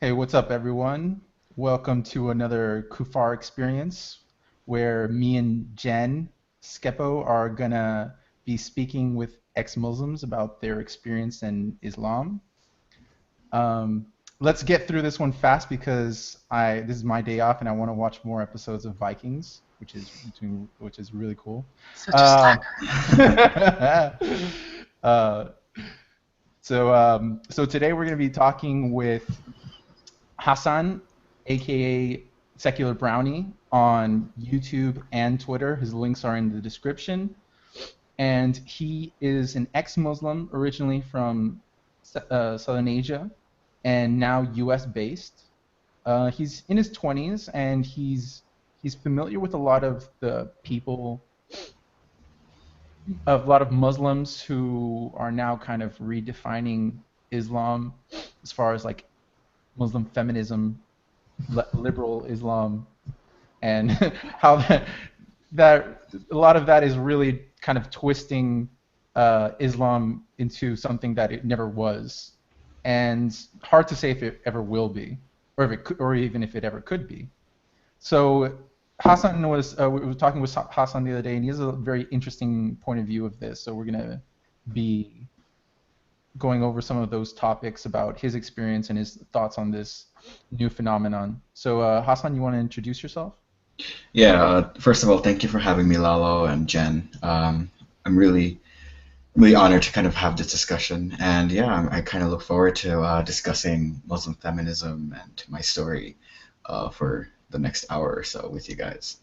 Hey, what's up, everyone? Welcome to another Kuffar experience where me and Jen Skepo are gonna be speaking with ex-Muslims about their experience in Islam. Um, let's get through this one fast because this is my day off and I want to watch more episodes of Vikings, which is really cool. Such a Uh, slacker. uh, so today we're gonna be talking with Hassan, aka Secular Brownie, on YouTube and Twitter. His links are in the description. And he is an ex-Muslim originally from Southern Asia and now U.S. based. He's in his 20s and he's familiar with a lot of the people, a lot of Muslims who are now kind of redefining Islam as far as like Muslim feminism, liberal Islam, and how that a lot of that is really kind of twisting Islam into something that it never was, and hard to say if it ever will be, or if it could, or even if it ever could be. So Hassan we were talking with Hassan the other day, and he has a very interesting point of view of this. So we're gonna be going over some of those topics about his experience and his thoughts on this new phenomenon. So Hassan, you want to introduce yourself? Yeah, first of all, thank you for having me, Lalo and Jen. I'm really honored to kind of have this discussion, and yeah, I kind of look forward to discussing Muslim feminism and my story for the next hour or so with you guys.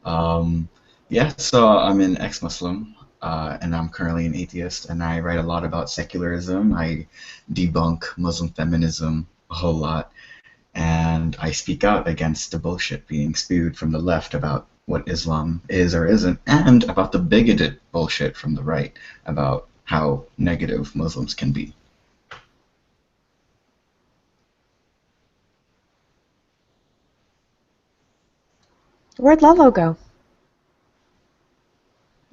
Um, yeah, so I'm an ex-Muslim, and I'm currently an atheist, and I write a lot about secularism. I debunk Muslim feminism a whole lot, and I speak out against the bullshit being spewed from the left about what Islam is or isn't, and about the bigoted bullshit from the right about how negative Muslims can be. Where'd Lalo go?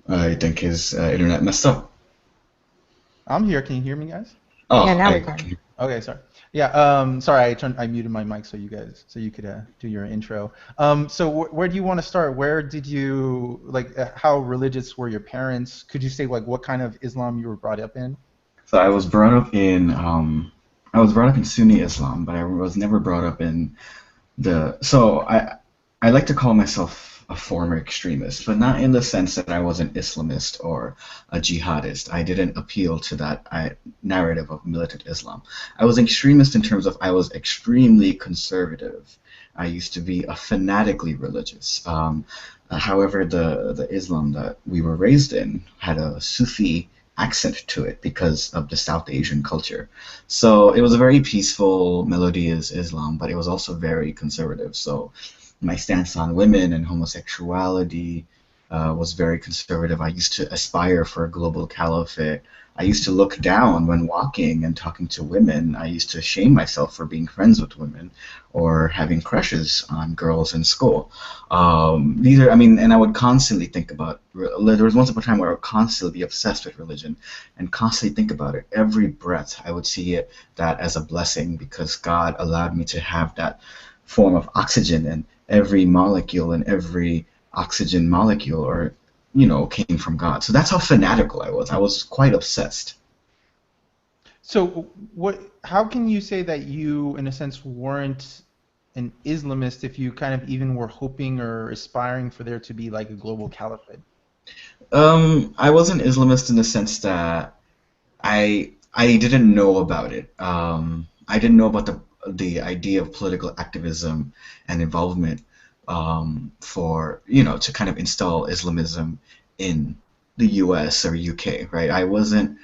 I think his internet messed up. I'm here. Can you hear me, guys? Yeah, Oh, now we I can. can. Okay, sorry. Yeah, sorry, I muted my mic so you guys, so you could do your intro. So where do you want to start? Where did you like? How religious were your parents? Could you say like what kind of Islam you were brought up in? So I was brought up in Sunni Islam, but I was never brought up in the. I like to call myself a former extremist, but not in the sense that I was an Islamist or a jihadist. I didn't appeal to that narrative of militant Islam. I was an extremist in terms of I was extremely conservative. I used to be a fanatically religious. However, the Islam that we were raised in had a Sufi accent to it because of the South Asian culture. So it was a very peaceful, melodious Islam, but it was also very conservative. So my stance on women and homosexuality was very conservative. I used to aspire for a global caliphate. I used to look down when walking and talking to women. I used to shame myself for being friends with women or having crushes on girls in school. I mean, and I would constantly think about. There was once upon a time where I would constantly be obsessed with religion and constantly think about it. Every breath, I would see that as a blessing because God allowed me to have that form of oxygen, and every molecule and every oxygen molecule or came from God. So that's how fanatical I was. I was quite obsessed. So what? How can you say that you, in a sense, weren't an Islamist if you kind of even were hoping or aspiring for there to be like a global caliphate? I was an Islamist in the sense that I didn't know about it. I didn't know about the idea of political activism and involvement for to kind of install Islamism in the U.S. or UK, right? I wasn't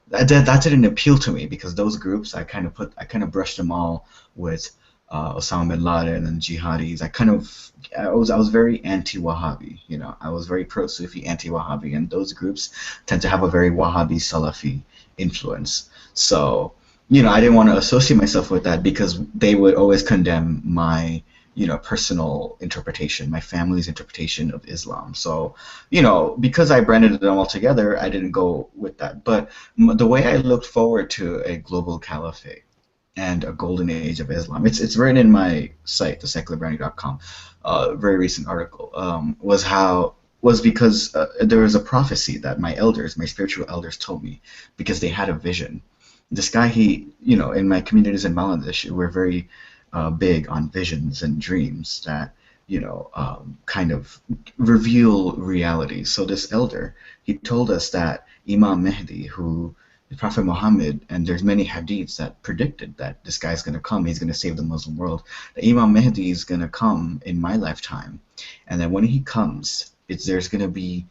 that didn't appeal to me because those groups I kind of brushed them all with Osama bin Laden and jihadis. I was very anti-Wahhabi. I was very pro-Sufi, anti-Wahhabi, and those groups tend to have a very Wahhabi Salafi influence. So I didn't want to associate myself with that because they would always condemn my personal interpretation, my family's interpretation of Islam. So, because I branded them all together, I didn't go with that. But the way I looked forward to a global caliphate and a golden age of Islam. It's written in my site, thesecularbrownie.com, very recent article, was because there was a prophecy that my spiritual elders told me because they had a vision. This guy, in my communities in Bangladesh, we're very big on visions and dreams that, kind of reveal reality. So this elder, he told us that Imam Mahdi, who Prophet Muhammad, and there's many hadiths that predicted that this guy's going to come, he's going to save the Muslim world. The Imam Mahdi is going to come in my lifetime, and then when he comes, there's going to be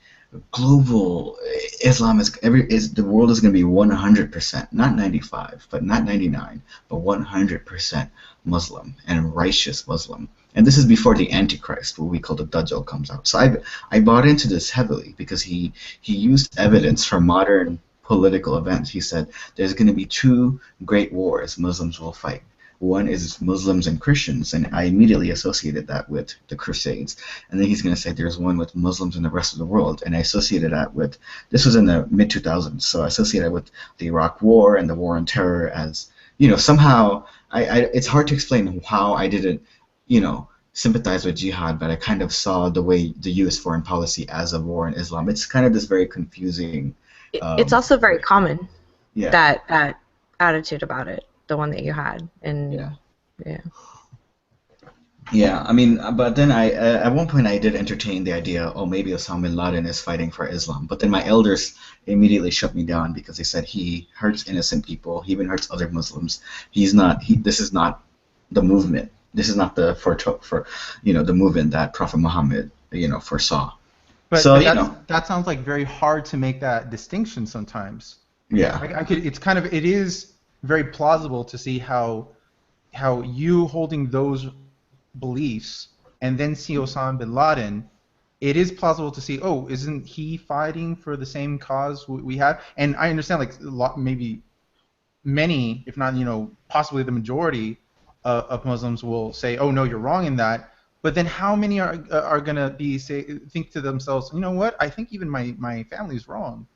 global Islam the world is going to be 100%, not 95, but not 99, but 100% Muslim and righteous Muslim. And this is before the Antichrist, what we call the Dajjal, comes out. So I bought into this heavily because he used evidence from modern political events. He said there's going to be two great wars Muslims will fight. One is Muslims and Christians, and I immediately associated that with the Crusades. And then he's going to say there's one with Muslims and the rest of the world, and I associated that with, this was in the mid-2000s, so I associated with the Iraq War and the War on Terror as, somehow, it's hard to explain how I didn't, sympathize with jihad, but I kind of saw the way the U.S. foreign policy as a war in Islam. It's kind of this very confusing. It's also very common, yeah. that attitude about it, the one that you had. And yeah, I mean, but then at one point I did entertain the idea, oh, maybe Osama bin Laden is fighting for Islam. But then my elders immediately shut me down because they said he hurts innocent people, he even hurts other Muslims. This is not the movement. This is not the the movement that Prophet Muhammad, foresaw. But, so, that sounds like very hard to make that distinction sometimes. Yeah. It is very plausible to see how you holding those beliefs and then see Osama bin Laden, it is plausible to see, oh, isn't he fighting for the same cause we have? And I understand, maybe many, if not, possibly the majority of Muslims will say, oh, no, you're wrong in that. But then how many are going to think to themselves, you know what, I think even my family's wrong.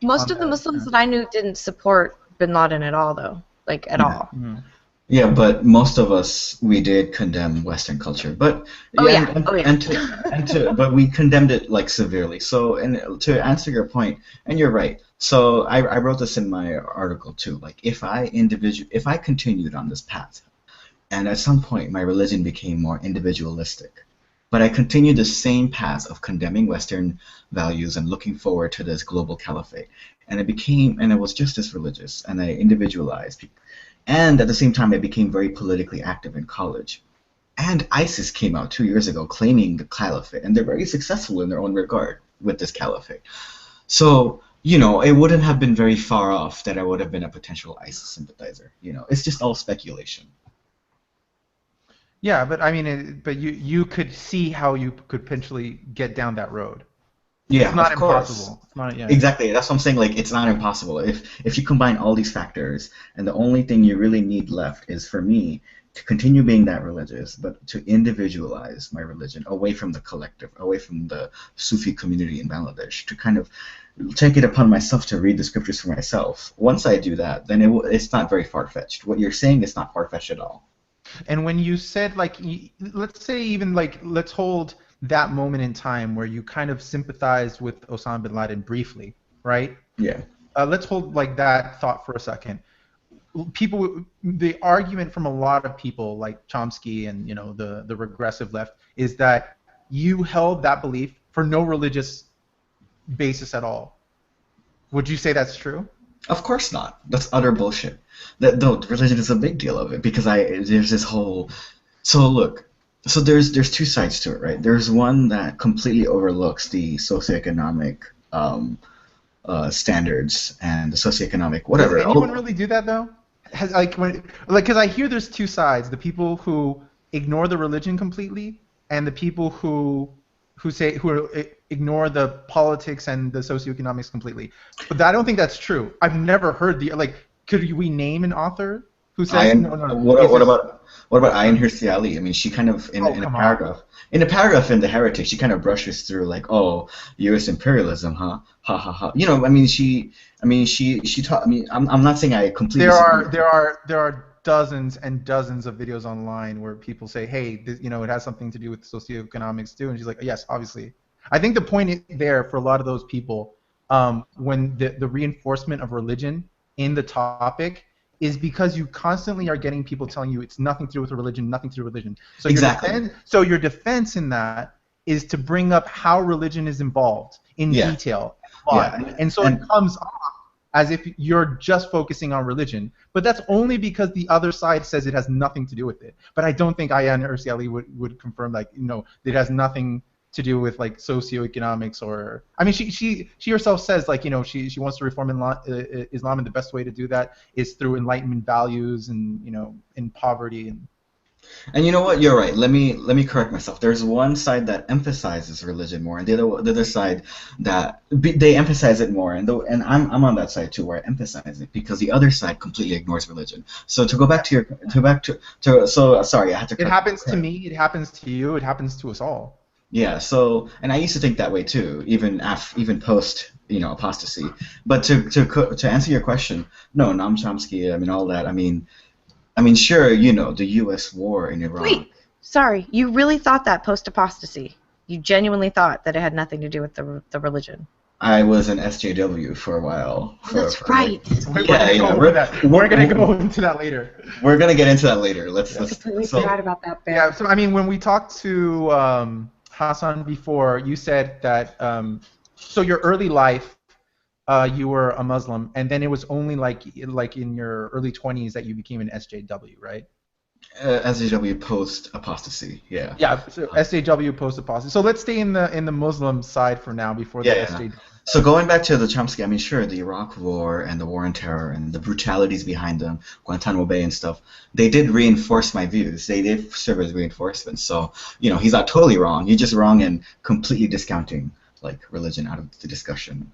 Most of the Muslims that I knew didn't support bin Laden at all, though. At all. Mm-hmm. Yeah, but most of us, we did condemn Western culture, but but we condemned it severely. So, and to answer your point, and you're right. So I wrote this in my article too. If I continued on this path, and at some point my religion became more individualistic, but I continued the same path of condemning Western values and looking forward to this global caliphate, and I was just as religious, and I individualized. And at the same time, I became very politically active in college. And ISIS came out 2 years ago claiming the caliphate, and they're very successful in their own regard with this caliphate. So, it wouldn't have been very far off that I would have been a potential ISIS sympathizer. It's just all speculation. Yeah, but I mean, you could see how you could potentially get down that road. Yeah, it's not of course. impossible. It's not, Exactly. That's what I'm saying. It's not impossible. If you combine all these factors, and the only thing you really need left is for me to continue being that religious, but to individualize my religion away from the collective, away from the Sufi community in Bangladesh, to kind of take it upon myself to read the scriptures for myself. Once I do that, then it's not very far-fetched. What you're saying is not far-fetched at all. And when you said, let's say even let's hold that moment in time where you kind of sympathized with Osama bin Laden briefly, right? Yeah. Let's hold that thought for a second. The argument from a lot of people like Chomsky and the regressive left is that you held that belief for no religious basis at all. Would you say that's true? Of course not. That's utter bullshit. No, religion is a big deal of it because there's this whole. So look. So there's two sides to it, right? There's one that completely overlooks the socioeconomic standards and the socioeconomic whatever. Does anyone really do that though? Because I hear there's two sides: the people who ignore the religion completely, and the people who ignore the politics and the socioeconomics completely. But I don't think that's true. I've never heard could we name an author who says no? What about Ayn Hirsi Ali? I mean, she kind of in a paragraph in The Heretic, she kind of brushes through U.S. imperialism, huh? Ha ha ha. She taught. I mean, I'm not saying I completely. There are dozens and dozens of videos online where people say, hey, this, you know, it has something to do with socioeconomics too. And she's like, yes, obviously. I think the point there for a lot of those people, when the reinforcement of religion in the topic is because you constantly are getting people telling you it's nothing to do with religion, nothing to do with religion. So Exactly. your defense in that is to bring up how religion is involved in detail. And so it comes off as if you're just focusing on religion. But that's only because the other side says it has nothing to do with it. But I don't think Ayan Ursi Ali would confirm, like, you know, it has nothing to do with, like, socioeconomics or... I mean, she herself says, like, you know, she wants to reform Islam, and the best way to do that is through Enlightenment values and, you know, in poverty. And you know what? You're right. Let me correct myself. There's one side that emphasizes religion more, and the other side that they emphasize it more. And I'm on that side too, where I emphasize it because the other side completely ignores religion. So to go back to so sorry, I had to. It happens to me. It happens to you. It happens to us all. Yeah. So, and I used to think that way too, even post, you know, apostasy. But to answer your question, no, Noam Chomsky. I mean, all that. I mean, sure, you know, the U.S. war in Iraq. Wait, sorry, you really thought that post-apostasy? You genuinely thought that it had nothing to do with the religion? I was an SJW for a while. That's right. We're going to go into that later. We're going to get into that later. Let's completely forgot about that bit. Yeah, so, I mean, when we talked to Hassan before, you said that, so your early life, you were a Muslim, and then it was only like in your early 20s that you became an SJW, right? SJW post apostasy, yeah. Yeah, so SJW post apostasy. So let's stay in the Muslim side for now before the SJW. So going back to the Chomsky, I mean, sure, the Iraq War and the War on Terror and the brutalities behind them, Guantanamo Bay and stuff, they did reinforce my views. They did serve as reinforcement. So, you know, he's not totally wrong. He's just wrong in completely discounting, like, religion out of the discussion.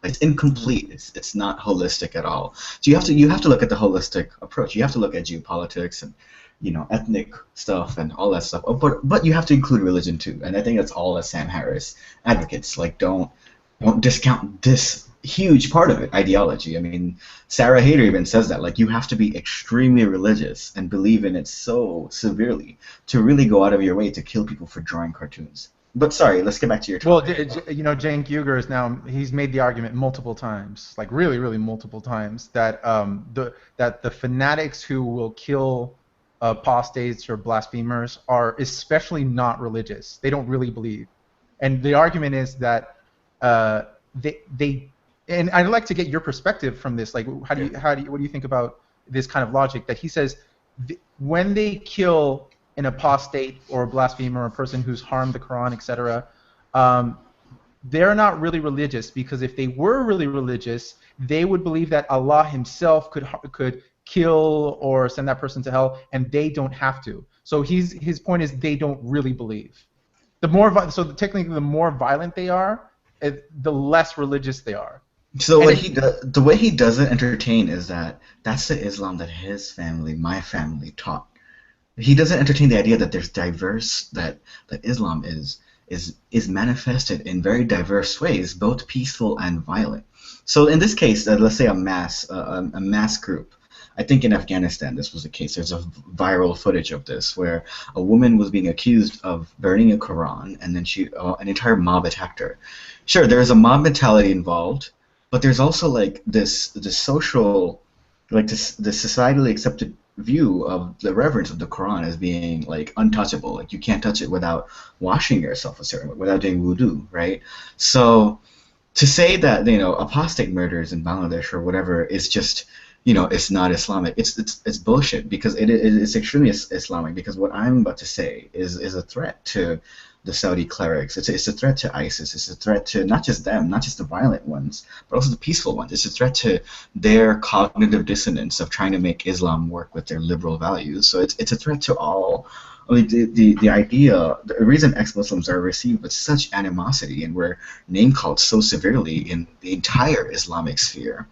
It's incomplete. It's not holistic at all. So you have to look at the holistic approach. You have to look at geopolitics and, you know, ethnic stuff and all that stuff. But you have to include religion too. And I think that's all that Sam Harris advocates. Like, don't discount this huge part of it, ideology. I mean, Sarah Hayter even says that, like, you have to be extremely religious and believe in it so severely to really go out of your way to kill people for drawing cartoons. But sorry, let's get back to your topic. Well, you know, Cenk Uygur he's made the argument multiple times, like really, really multiple times, that the fanatics who will kill apostates or blasphemers are especially not religious. They don't really believe, and the argument is that they and I'd like to get your perspective from this. Like, what do you think about this kind of logic that he says when they kill an apostate or a blasphemer or a person who's harmed the Quran, etc., they're not really religious, because if they were really religious, they would believe that Allah Himself could kill or send that person to hell, and they don't have to. So his point is they don't really believe. Technically, the more violent they are, the less religious they are. So the way he doesn't entertain is that's the Islam that his family, my family, taught. He doesn't entertain the idea that there's that Islam is manifested in very diverse ways, both peaceful and violent. So in this case, let's say a mass group. I think in Afghanistan this was the case. There's a viral footage of this where a woman was being accused of burning a Quran, and then an entire mob attacked her. Sure, there's a mob mentality involved, but there's also like this social, like this societally accepted view of the reverence of the Quran as being like untouchable. Like, you can't touch it without washing yourself a certain way, without doing wudu, right? So to say that, you know, apostate murders in Bangladesh or whatever is just, you know, it's not Islamic. It's bullshit, because it's extremely Islamic. Because what I'm about to say is a threat to the Saudi clerics. It's a threat to ISIS. It's a threat to not just them, not just the violent ones, but also the peaceful ones. It's a threat to their cognitive dissonance of trying to make Islam work with their liberal values. So it's a threat to all. I mean, the reason ex-Muslims are received with such animosity and were name-called so severely in the entire Islamic sphere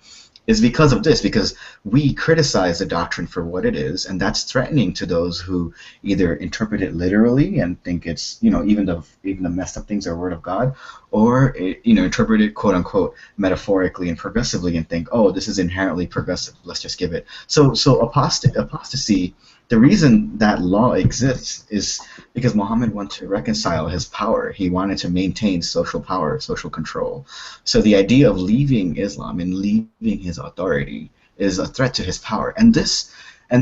is because of this, because we criticize the doctrine for what it is, and that's threatening to those who either interpret it literally and think it's, even the messed up things are word of God, or interpret it quote unquote metaphorically and progressively and think, oh, this is inherently progressive, let's just give it. So apostasy, the reason that law exists is because Muhammad wanted to reconcile his power. He wanted to maintain social power, social control. So the idea of leaving Islam and leaving his authority is a threat to his power. And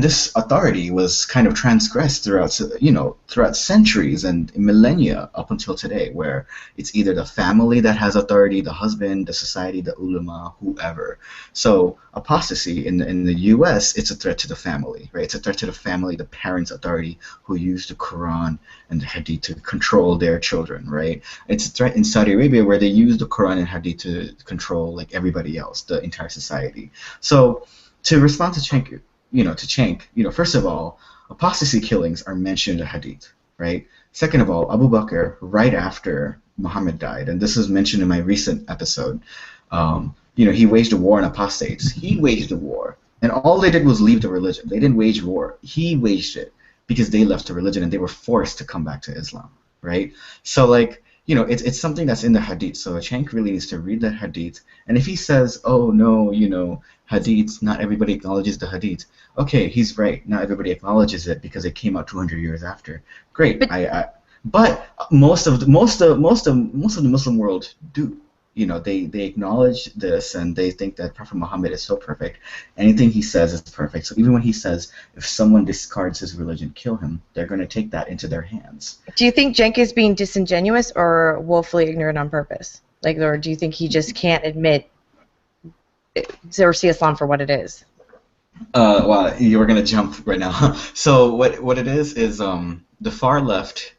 this authority was kind of transgressed throughout centuries and millennia up until today, where it's either the family that has authority, the husband, the society, the ulama, whoever. So apostasy in the U.S., it's a threat to the family, right? It's a threat to the family, the parents' authority, who use the Quran and the Hadith to control their children, right? It's a threat in Saudi Arabia, where they use the Quran and Hadith to control like everybody else, the entire society. So to respond to Cenk, first of all, apostasy killings are mentioned in the Hadith, right? Second of all, Abu Bakr, right after Muhammad died, and this is mentioned in my recent episode, he waged a war on apostates. He waged a war, and all they did was leave the religion. They didn't wage war. He waged it because they left the religion and they were forced to come back to Islam, right? So it's something that's in the Hadith. So Cenk really needs to read the Hadith, and if he says, oh no, Hadith, not everybody acknowledges the Hadith. Okay, he's right. Not everybody acknowledges it because it came out 200 years after. Great. But most of the Muslim world do. They acknowledge this, and they think that Prophet Muhammad is so perfect. Anything he says is perfect. So even when he says, if someone discards his religion, kill him, they're going to take that into their hands. Do you think Cenk is being disingenuous or woefully ignorant on purpose? Or do you think he just can't admit or see Islam for what it is? Well, you were gonna jump right now. So what it is the far left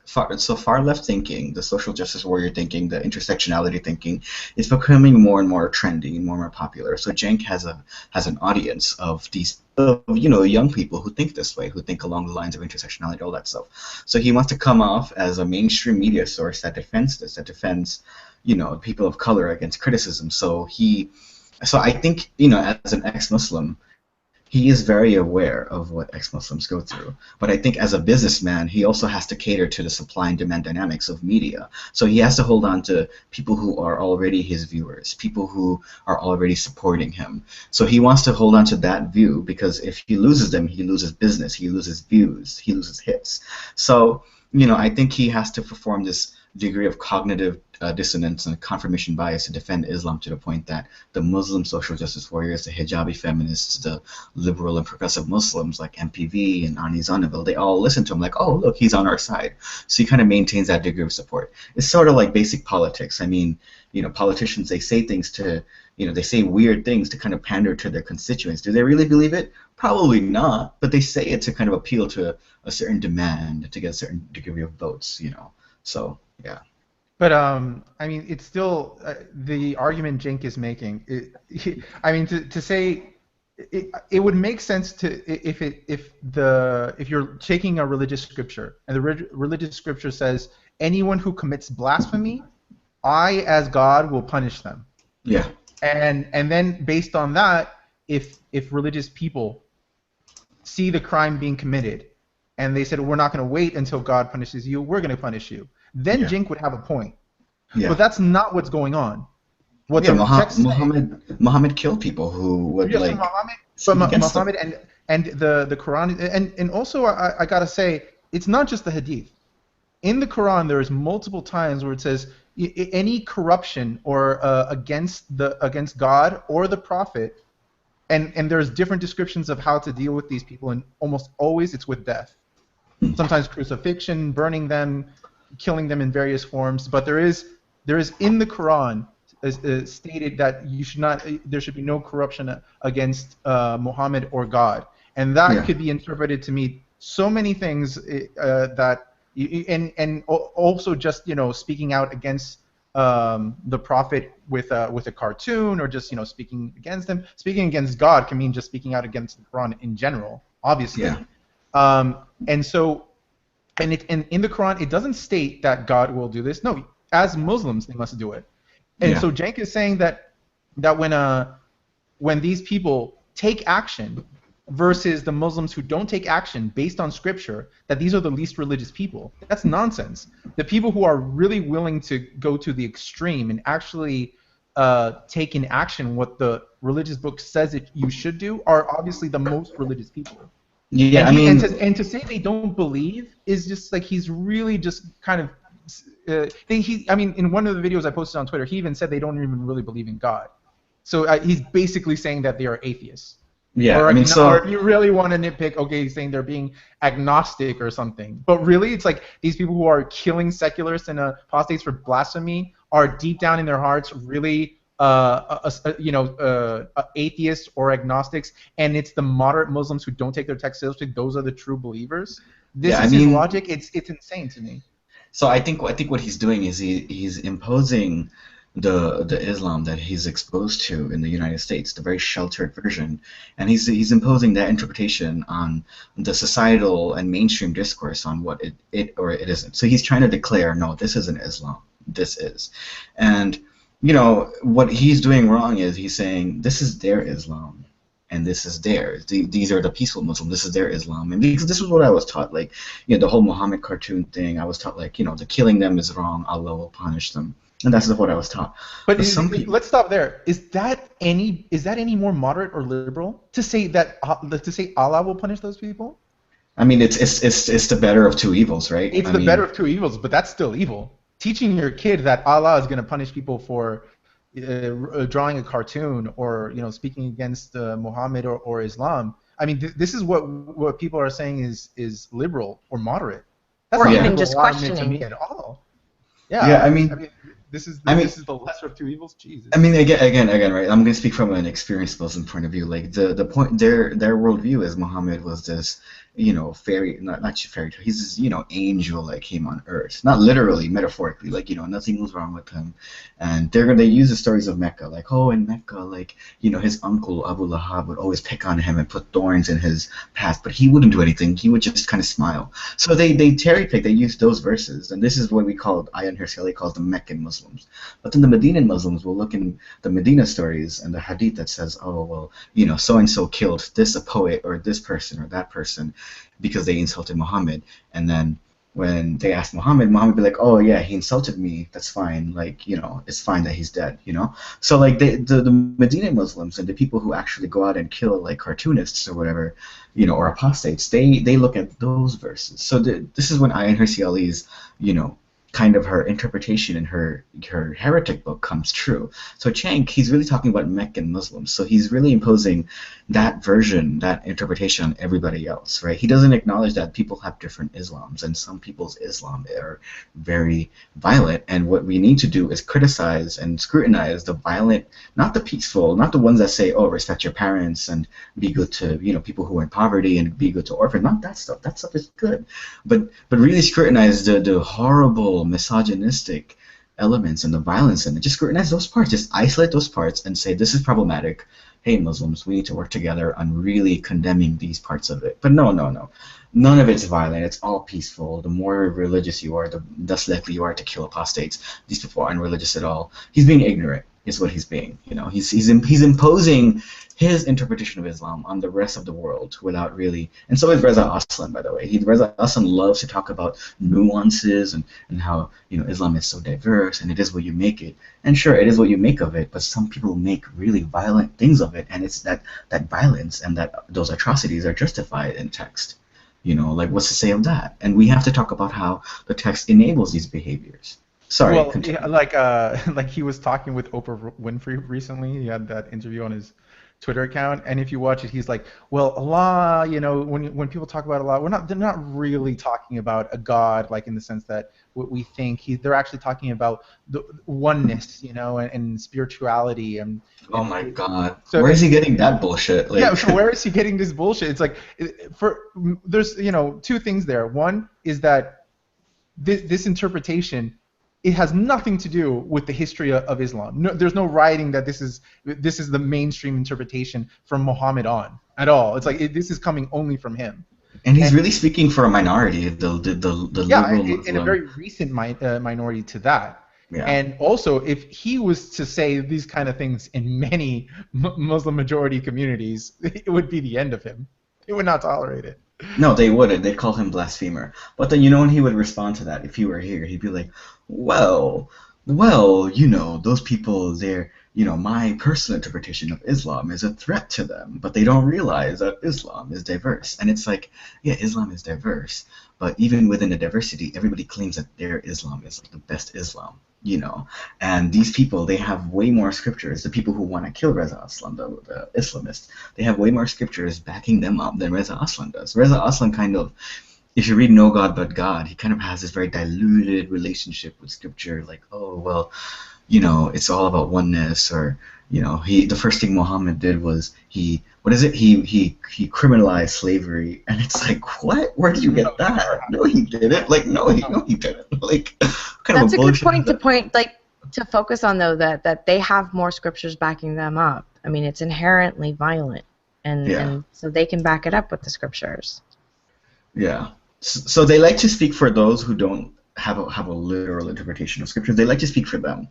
thinking, the social justice warrior thinking, the intersectionality thinking, is becoming more and more trendy, more and more popular. So Cenk has an audience of these young people who think this way, who think along the lines of intersectionality, all that stuff. So he wants to come off as a mainstream media source that defends this, that defends people of color against criticism. So I think as an ex-Muslim, he is very aware of what ex-Muslims go through. But I think as a businessman, he also has to cater to the supply and demand dynamics of media. So he has to hold on to people who are already his viewers, people who are already supporting him. So he wants to hold on to that view, because if he loses them, he loses business, he loses views, he loses hits. So, I think he has to perform this degree of cognitive dissonance and confirmation bias to defend Islam to the point that the Muslim social justice warriors, the hijabi feminists, the liberal and progressive Muslims like MPV and Ani Zanaville, they all listen to him like, oh, look, he's on our side. So he kind of maintains that degree of support. It's sort of like basic politics. I mean, politicians, they say things to, they say weird things to kind of pander to their constituents. Do they really believe it? Probably not, but they say it to kind of appeal to a certain demand, to get a certain degree of votes, So, yeah. But it's still the argument Cenk is making. To say it would make sense to if you're taking a religious scripture and the religious scripture says anyone who commits blasphemy, I as God will punish them. Yeah. And then based on that, if religious people see the crime being committed and they said we're not going to wait until God punishes you, we're going to punish you, then Cenk would have a point. Yeah. But that's not what's going on. What Muhammad killed people who would Muhammad and the Quran and also I gotta say, it's not just the Hadith. In the Quran, there is multiple times where it says any corruption or against God or the Prophet, and there's different descriptions of how to deal with these people, and almost always it's with death. Sometimes crucifixion, burning them, killing them in various forms. But there is in the Quran stated that there should be no corruption against Muhammad or God, and that could be interpreted to mean so many things and also just speaking out against the Prophet with a cartoon, or just speaking against him. Speaking against God can mean just speaking out against the Quran in general, obviously. And in the Quran, it doesn't state that God will do this. No, as Muslims, they must do it. And so Cenk is saying that when these people take action versus the Muslims who don't take action based on scripture, that these are the least religious people. That's nonsense. The people who are really willing to go to the extreme and actually take in action what the religious book says that you should do are obviously the most religious people. Yeah, And to say they don't believe is just like he's really just kind of in one of the videos I posted on Twitter, he even said they don't even really believe in God. So he's basically saying that they are atheists. Yeah, or, I mean, so or if you really want to nitpick, okay, he's saying they're being agnostic or something. But really, it's like these people who are killing secularists and apostates for blasphemy are deep down in their hearts really atheists or agnostics, and it's the moderate Muslims who don't take their text seriously. Those are the true believers. This is his logic. It's insane to me. So I think what he's doing is he's imposing the Islam that he's exposed to in the United States, the very sheltered version, and he's imposing that interpretation on the societal and mainstream discourse on what it or it isn't. So he's trying to declare, no, this isn't Islam, this is. And what he's doing wrong is he's saying this is their Islam and this is theirs. These are the peaceful Muslims. This is their Islam. And because this was what I was taught, like, the whole Muhammad cartoon thing, I was taught, like, the killing them is wrong, Allah will punish them. And that's what I was taught. But let's stop there. Is that any more moderate or liberal to say that Allah will punish those people? I mean, it's the better of two evils, right? It's the better of two evils, but that's still evil. Teaching your kid that Allah is going to punish people for drawing a cartoon or speaking against Muhammad or Islam. I mean, this is what people are saying is liberal or moderate. That's or not even just questioning to me at all. Yeah, I mean this is the lesser of two evils. Jesus. I mean, again, right? I'm gonna speak from an experienced Muslim point of view. Like the point, their worldview is Muhammad was this, fairy, not fairy tale. He's this, angel that came on earth, not literally, metaphorically. Like, nothing was wrong with him, and they use the stories of Mecca, like, oh, in Mecca, like, his uncle Abu Lahab would always pick on him and put thorns in his path, but he wouldn't do anything. He would just kind of smile. So they cherry pick. They use those verses, and this is what we call Ayaan Hirsi calls the Meccan Muslims. But then the Medinan Muslims will look in the Medina stories and the hadith that says, oh, well, so-and-so killed this a poet or this person or that person because they insulted Muhammad. And then when they asked Muhammad would be like, oh, yeah, he insulted me. That's fine. Like, it's fine that he's dead, So, like, the Medinan Muslims and the people who actually go out and kill, like, cartoonists or whatever, or apostates, they look at those verses. So this is when Ayaan Hirsi Ali's, kind of her interpretation in her heretic book comes true. So Chang, he's really talking about Meccan Muslims. So he's really imposing that version, that interpretation on everybody else, right? He doesn't acknowledge that people have different Islams, and some people's Islam are very violent, and what we need to do is criticize and scrutinize the violent, not the peaceful, not the ones that say, oh, respect your parents and be good to, people who are in poverty and be good to orphans, not that stuff. That stuff is good. But really scrutinize the horrible misogynistic elements and the violence in it. Just scrutinize those parts. Just isolate those parts and say, this is problematic. Hey, Muslims, we need to work together on really condemning these parts of it. But no. None of it's violent. It's all peaceful. The more religious you are, the less likely you are to kill apostates. These people aren't religious at all. He's being ignorant, is what he's being. He's imposing his interpretation of Islam on the rest of the world without really. And so is Reza Aslan, by the way. Reza Aslan loves to talk about nuances and how Islam is so diverse and it is what you make it. And sure, it is what you make of it. But some people make really violent things of it, and it's that violence and those atrocities are justified in text. Like, what's to say of that? And we have to talk about how the text enables these behaviors. Sorry. Well, yeah, like he was talking with Oprah Winfrey recently. He had that interview on his Twitter account, and if you watch it, he's like, well, Allah, when people talk about Allah, they're not really talking about a God, like in the sense that what we think. They're actually talking about the oneness, and spirituality. And oh my God, so where is he getting that bullshit? Like, yeah, so where is he getting this bullshit? It's like, there's two things there. One is that this interpretation, it has nothing to do with the history of Islam. No, there's no writing that this is the mainstream interpretation from Muhammad on at all. It's like this is coming only from him. And he's really speaking for a minority, the liberal Muslim. In a very recent minority to that. Yeah. And also, if he was to say these kind of things in many Muslim majority communities, it would be the end of him. They would not tolerate it. No, they wouldn't. They'd call him blasphemer. But then, you know, when he would respond to that, if he were here, he'd be like, well, you know, those people, they're, you know, my personal interpretation of Islam is a threat to them, but they don't realize that Islam is diverse. And it's like, yeah, Islam is diverse, but even within the diversity, everybody claims that their Islam is like the best Islam, you know. And these people, they have way more scriptures. The people who want to kill Reza Aslan, the Islamists, they have way more scriptures backing them up than Reza Aslan does. Reza Aslan kind of, if you read No God But God, he kind of has this very diluted relationship with scripture, like, oh, well, you know, it's all about oneness, or, you know, the first thing Muhammad did was he criminalized slavery, and it's like, what? Where did you get that? No, he didn't. Like, no, he didn't. Like, kind That's of a good point to focus on, though, that they have more scriptures backing them up. I mean, it's inherently violent, and so they can back it up with the scriptures. Yeah. So they like to speak for those who don't have a literal interpretation of scripture. They like to speak for them.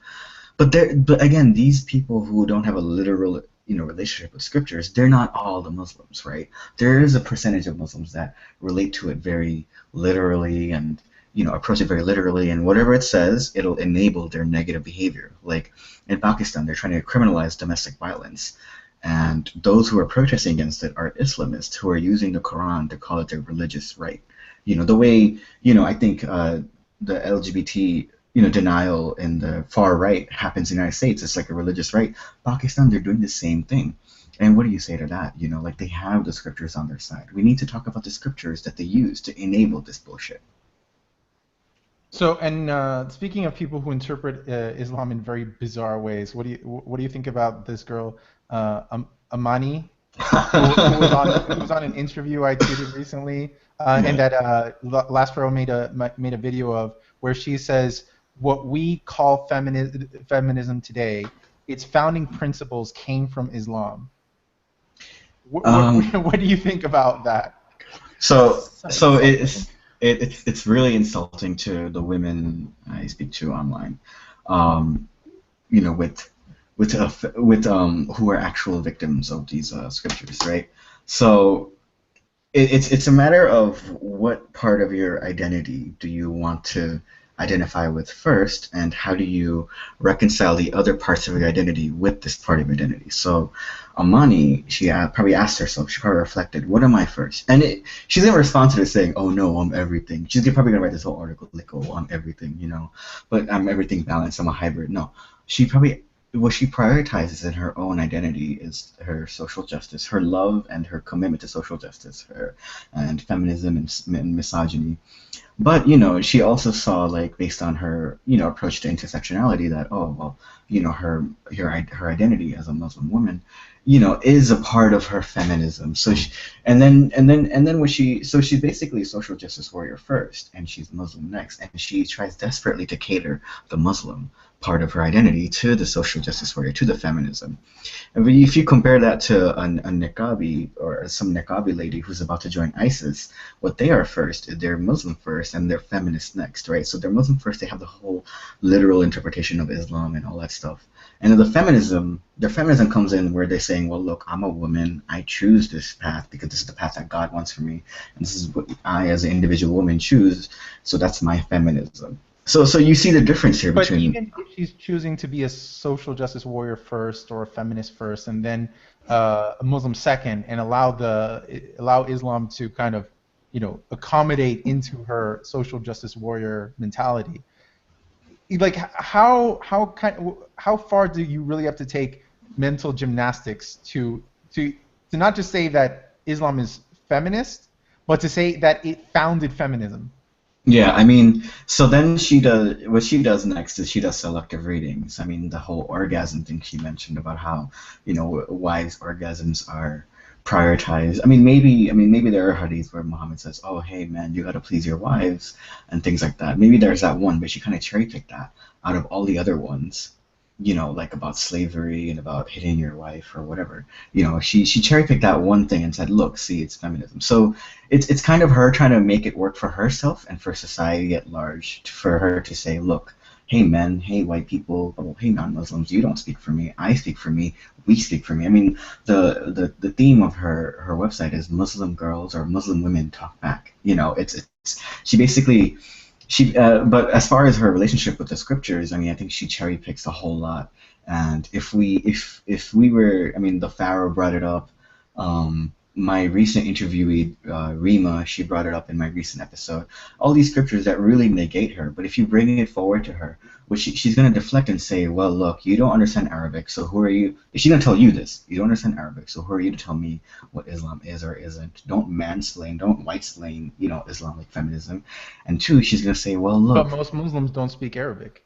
But again, these people who don't have a literal, you know, relationship with scriptures, they're not all the Muslims, right? There is a percentage of Muslims that relate to it very literally and, you know, approach it very literally, and whatever it says, it'll enable their negative behavior. Like in Pakistan, they're trying to criminalize domestic violence. And those who are protesting against it are Islamists who are using the Quran to call it their religious right. You know, the way, you know, I think the LGBT, you know, denial in the far right happens in the United States. It's like a religious right. Pakistan, they're doing the same thing. And what do you say to that? You know, like, they have the scriptures on their side. We need to talk about the scriptures that they use to enable this bullshit. So, and speaking of people who interpret Islam in very bizarre ways, what do you think about this girl, Amani, who was on an interview I tweeted recently, and that Last Row made a video of, where she says what we call feminism today, its founding principles came from Islam. What do you think about that? So it's really insulting to the women I speak to online, you know, with who are actual victims of these scriptures, right? So it's a matter of what part of your identity do you want to identify with first, and how do you reconcile the other parts of your identity with this part of your identity. So Amani, she probably asked herself, she probably reflected, what am I first? And she didn't respond to it saying, oh no, I'm everything. She's probably going to write this whole article like, oh, I'm everything, you know, but I'm everything balanced, I'm a hybrid. No, what she prioritizes in her own identity is her social justice, her love and her commitment to social justice, and feminism and misogyny. But, you know, she also saw, like, based on her, you know, approach to intersectionality, that, oh, well, you know, her identity as a Muslim woman, you know, is a part of her feminism. So she's basically a social justice warrior first, and she's Muslim next, and she tries desperately to cater the Muslim part of her identity to the social justice warrior, to the feminism. And if you compare that to a niqabi or some niqabi lady who's about to join ISIS, what they are first, they're Muslim first and they're feminist next, right? So they're Muslim first, they have the whole literal interpretation of Islam and all that stuff. And their feminism comes in where they're saying, well, look, I'm a woman, I choose this path because this is the path that God wants for me, and this is what I as an individual woman choose, so that's my feminism. So you see the difference here between. But even if she's choosing to be a social justice warrior first, or a feminist first, and then a Muslim second, and allow Islam to kind of, you know, accommodate into her social justice warrior mentality, like how far do you really have to take mental gymnastics to not just say that Islam is feminist, but to say that it founded feminism? Yeah, I mean, so then what she does next is she does selective readings. I mean, the whole orgasm thing she mentioned about how, you know, wives' orgasms are prioritized. I mean, maybe there are hadiths where Muhammad says, oh, hey, man, you got to please your wives and things like that. Maybe there's that one, but she kind of cherry-picked that out of all the other ones, you know, like about slavery and about hitting your wife or whatever. You know, she cherry-picked that one thing and said, look, see, it's feminism. So it's kind of her trying to make it work for herself and for society at large, for her to say, look, hey men, hey white people, oh, hey non-Muslims, you don't speak for me, I speak for me, we speak for me. I mean, the theme of her website is Muslim girls or Muslim women talk back. You know, it's she basically but as far as her relationship with the scriptures, I mean, I think she cherry picks a whole lot. And if we were, I mean, the Pharaoh brought it up. My recent interviewee, Rima, she brought it up in my recent episode. All these scriptures that really negate her, but if you bring it forward to her, which she's going to deflect and say, well, look, you don't understand Arabic, so who are you? She's going to tell you this. You don't understand Arabic, so who are you to tell me what Islam is or isn't? Don't mansplain, don't white-splain, you know, Islamic feminism. And two, she's going to say, well, look. But most Muslims don't speak Arabic.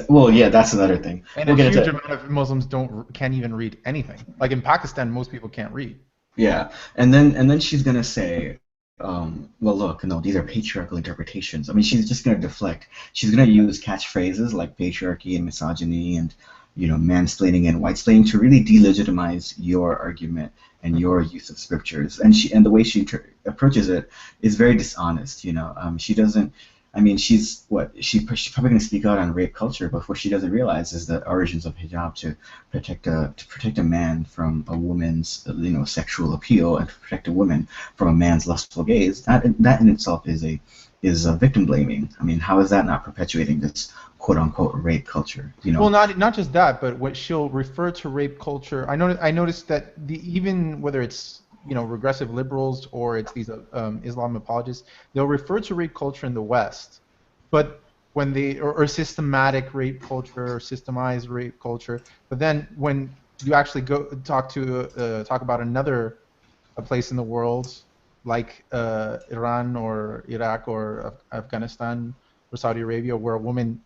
Well, yeah, that's another thing. And a huge amount of Muslims can't even read anything. Like in Pakistan, most people can't read. Yeah, and then she's gonna say, well, look, no, these are patriarchal interpretations. I mean, she's just gonna deflect. She's gonna use catchphrases like patriarchy and misogyny and, you know, mansplaining and whitesplaining to really delegitimize your argument and your use of scriptures. And the way she approaches it is very dishonest. You know, she doesn't. I mean, she's probably going to speak out on rape culture, but what she doesn't realize is the origins of hijab to protect a man from a woman's, you know, sexual appeal, and to protect a woman from a man's lustful gaze. That in itself is a victim blaming. I mean, how is that not perpetuating this quote unquote rape culture? You know. Well, not just that, but what she'll refer to rape culture. I noticed that even whether it's, you know, regressive liberals or it's these Islam apologists, they'll refer to rape culture in the West, but when or systematic rape culture or systemized rape culture, but then when you actually go talk about a place in the world like Iran or Iraq or Afghanistan or Saudi Arabia, where a woman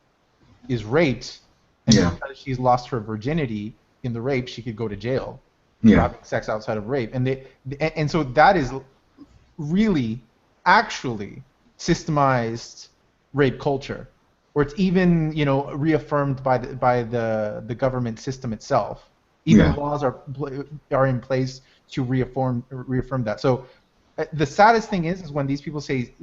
is raped and because she's lost her virginity in the rape, she could go to jail. Having sex outside of rape, and so that is really actually systemized rape culture, where it's even, you know, reaffirmed by the government system itself. Even laws are in place to reaffirm that. So the saddest thing is when these people say,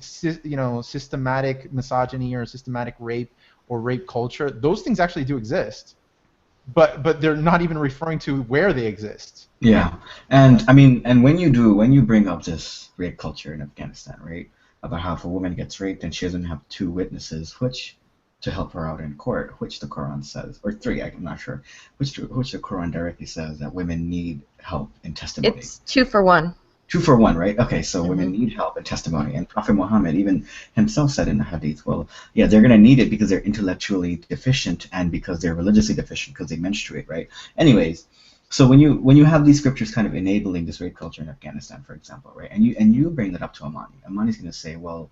you know, systematic misogyny or systematic rape or rape culture. Those things actually do exist, but they're not even referring to where they exist. Yeah, and I mean, and when you bring up this rape culture in Afghanistan, right, about how if a woman gets raped and she doesn't have two witnesses, which to help her out in court, which the Quran says, or three, I'm not sure, which the Quran directly says that women need help in testimony. It's 2 for 1. 2 for 1, right? Okay, so women need help in testimony, and Prophet Muhammad even himself said in the hadith, well, yeah, they're going to need it because they're intellectually deficient and because they're religiously deficient because they menstruate, right? Anyways, so when you have these scriptures kind of enabling this rape culture in Afghanistan, for example, right, and you bring that up to Amani's going to say, well,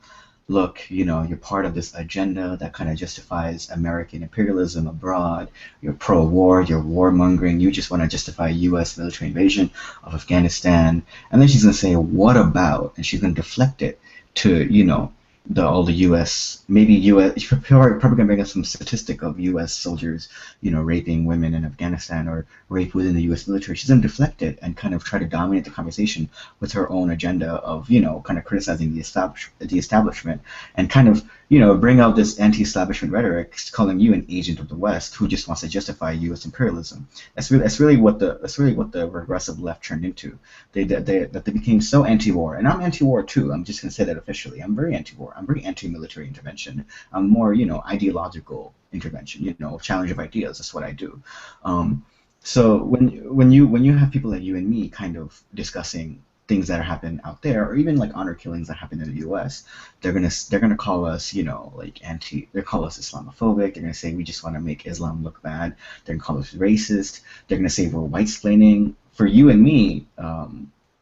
look, you know, you're part of this agenda that kind of justifies American imperialism abroad. You're pro-war, you're warmongering. You just want to justify U.S. military invasion of Afghanistan. And then she's going to say, what about? And she's going to deflect it to, you know, all the U.S. maybe U.S. She's probably going to bring us some statistic of U.S. soldiers, you know, raping women in Afghanistan or rape within the U.S. military. She's going to deflect it and kind of try to dominate the conversation with her own agenda of, you know, kind of criticizing the establishment and kind of, you know, bring out this anti-establishment rhetoric, calling you an agent of the West who just wants to justify U.S. imperialism. That's really what the regressive left turned into. They became so anti-war, and I'm anti-war too. I'm just going to say that officially. I'm very anti-war. I'm very anti-military intervention. I'm more, you know, ideological intervention. You know, challenge of ideas. That's what I do. So when you have people like you and me kind of discussing things that happen out there, or even like honor killings that happen in the U.S., they're gonna call us, you know, like they call us Islamophobic. They're gonna say we just want to make Islam look bad. They're gonna call us racist. They're gonna say we're white-splaining. For you and me,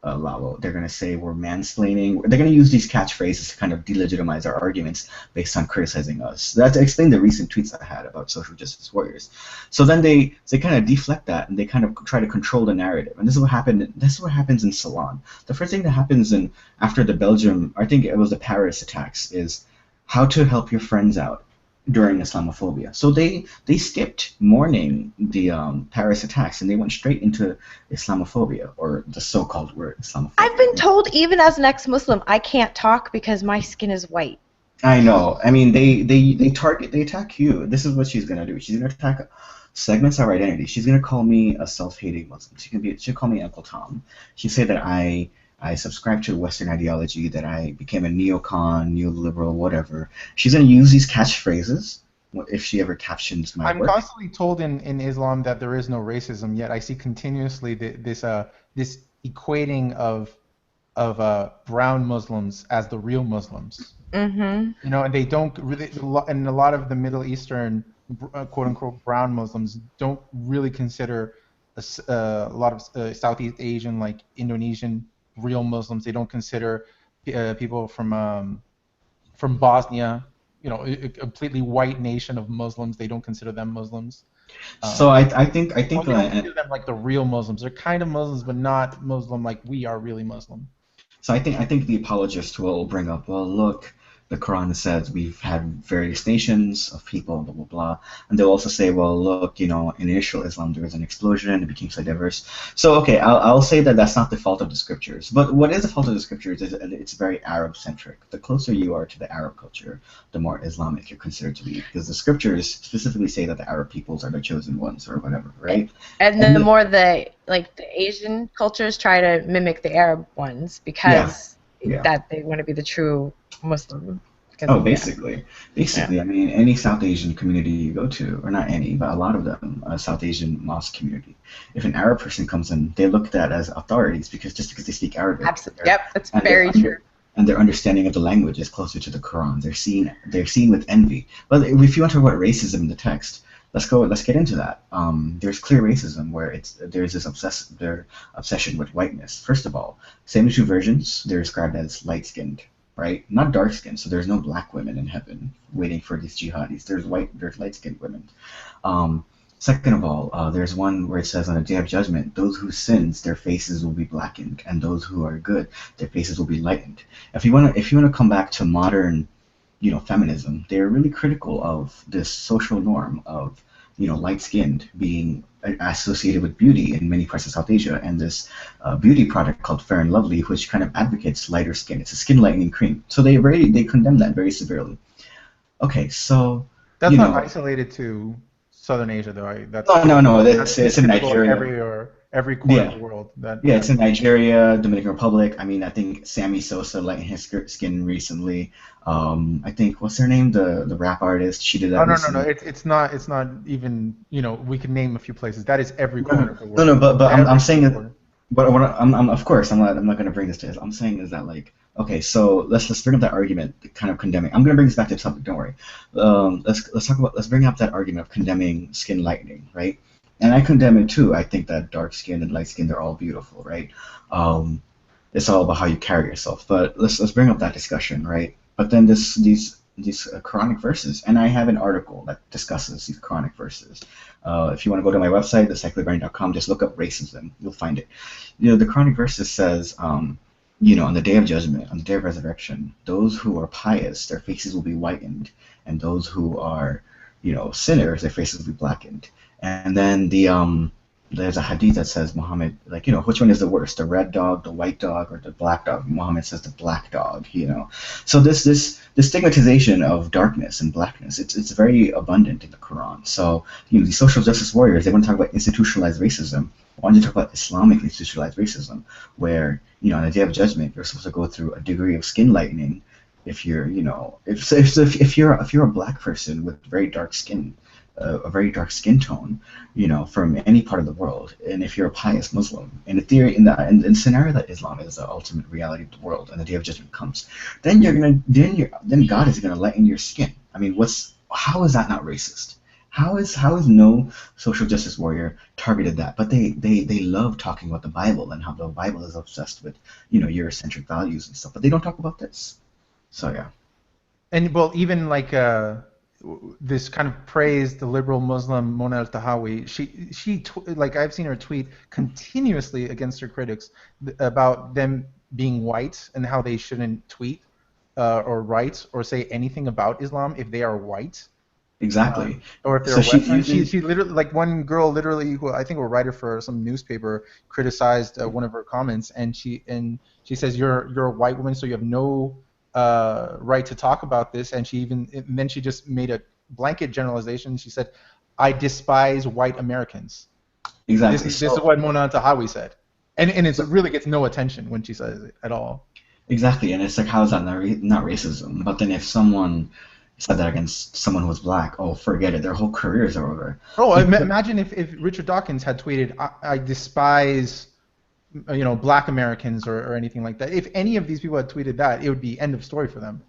Lalo, they're gonna say we're mansplaining. They're gonna use these catchphrases to kind of delegitimize our arguments based on criticizing us. That's to explain the recent tweets I had about social justice warriors. So then they kind of deflect that and they kind of try to control the narrative. And this is what happened. This is what happens in Salon. The first thing that happens after the Belgium, I think it was the Paris attacks, is how to help your friends out during Islamophobia. So they skipped mourning the Paris attacks and they went straight into Islamophobia, or the so-called word Islamophobia. I've been told, even as an ex-Muslim, I can't talk because my skin is white. I know. I mean, they attack you. This is what she's gonna do. She's gonna attack segments of our identity. She's gonna call me a self-hating Muslim. She'll call me Uncle Tom. She'll say that I subscribe to Western ideology, that I became a neocon, neoliberal, whatever. She's gonna use these catchphrases if she ever captions my I'm work. constantly told in Islam that there is no racism, yet I see continuously this equating of brown Muslims as the real Muslims. Mm-hmm. You know, and they don't really, and a lot of the Middle Eastern quote unquote brown Muslims don't really consider a lot of Southeast Asian, like Indonesian, real Muslims. They don't consider people from Bosnia, you know, a completely white nation of Muslims. They don't consider them Muslims. So I Or think they don't that consider them like the real Muslims. They're kind of Muslims, but not Muslim like we are really Muslim. So I think the apologist will bring up, well, look, the Quran says we've had various nations of people, blah blah blah, and they'll also say, well, look, you know, in initial Islam there was an explosion, it became so diverse. So okay, I'll say that that's not the fault of the scriptures, but what is the fault of the scriptures is that it's very Arab centric. The closer you are to the Arab culture, the more Islamic you're considered to be, because the scriptures specifically say that the Arab peoples are the chosen ones or whatever, right? And the more the Asian cultures try to mimic the Arab ones because Yeah. that they want to be the true Muslim. Because, Oh, basically. I mean, any South Asian community you go to, or not any, but a lot of them, a South Asian mosque community. If an Arab person comes in, they look at that as authorities because they speak Arabic. Absolutely. Yep, that's and very true. And their understanding of the language is closer to the Quran. They're seen with envy. But if you want to talk about racism in the text, let's get into that. There's clear racism where there's this their obsession with whiteness. First of all, 72 versions, they're described as light-skinned, right? Not dark-skinned. So there's no black women in heaven waiting for these jihadis. There's light-skinned women. Second of all, there's one where it says on the day of judgment, those who sins, their faces will be blackened, and those who are good, their faces will be lightened. If you wanna come back to modern, you know, feminism, they're really critical of this social norm of, you know, light-skinned being associated with beauty in many parts of South Asia, and this beauty product called Fair and Lovely, which kind of advocates lighter skin. It's a skin lightening cream. So they condemn that very severely. Okay, so That's you not know, isolated to Southern Asia, though. no, That's it's in typical in Nigeria. every corner of Yeah. the world. That Yeah, it's in Nigeria, Dominican Republic. I mean, I think Sammy Sosa lightened his skin recently. I think what's her name, the rap artist? She did Oh, that no. recently. It's not even, you know, we can name a few places. That is every No, corner of the no, world. but I'm Every saying single that. corner. But what I'm of course I'm not gonna bring this to this. I'm saying is that, like, okay, so let's bring up that argument, kind of condemning. I'm gonna bring this back to the topic. Don't worry. Let's bring up that argument of condemning skin lightening, right? And I condemn it too. I think that dark skin and light skin, they're all beautiful, right? Um, it's all about how you carry yourself. But let's bring up that discussion, right? But then these Quranic verses, and I have an article that discusses these Quranic verses. If you want to go to my website, thesecularbrain.com, just look up racism. You'll find it. You know, the Quranic verses says, you know, on the day of judgment, on the day of resurrection, those who are pious, their faces will be whitened, and those who are, you know, sinners, their faces will be blackened. And then there's a hadith that says Muhammad, like, you know, which one is the worst, the red dog, the white dog, or the black dog? Muhammad says the black dog, you know. So this stigmatization of darkness and blackness, it's very abundant in the Quran. So, you know, these social justice warriors, they want to talk about institutionalized racism. Why don't you talk about Islamic institutionalized racism, where, you know, on the day of judgment, you're supposed to go through a degree of skin lightening if you're, you know, if you're a black person with very dark skin, a very dark skin tone, you know, from any part of the world, and if you're a pious Muslim, in the theory, in the scenario that Islam is the ultimate reality of the world, and the day of judgment comes, then then God is gonna lighten your skin. I mean, how is that not racist? How is no social justice warrior targeted that? But they love talking about the Bible and how the Bible is obsessed with, you know, Eurocentric values and stuff, but they don't talk about this. So yeah. And well, even like this kind of praised the liberal Muslim Mona al-Tahawi. Like I've seen her tweet continuously against her critics about them being white and how they shouldn't tweet or write or say anything about Islam if they are white. Exactly. Or if they're Western. She literally, like one girl literally, who I think was a writer for some newspaper, criticized one of her comments, and she says you're a white woman, so you have no right to talk about this, and then she just made a blanket generalization. She said, "I despise white Americans." Exactly. This is what Mona Tahawi said, and it really gets no attention when she says it at all. Exactly, and it's like, how is that not racism? But then if someone said that against someone who was black, oh, forget it, their whole careers are over. Oh, imagine if Richard Dawkins had tweeted, I despise, black Americans or anything like that. If any of these people had tweeted that, it would be end of story for them.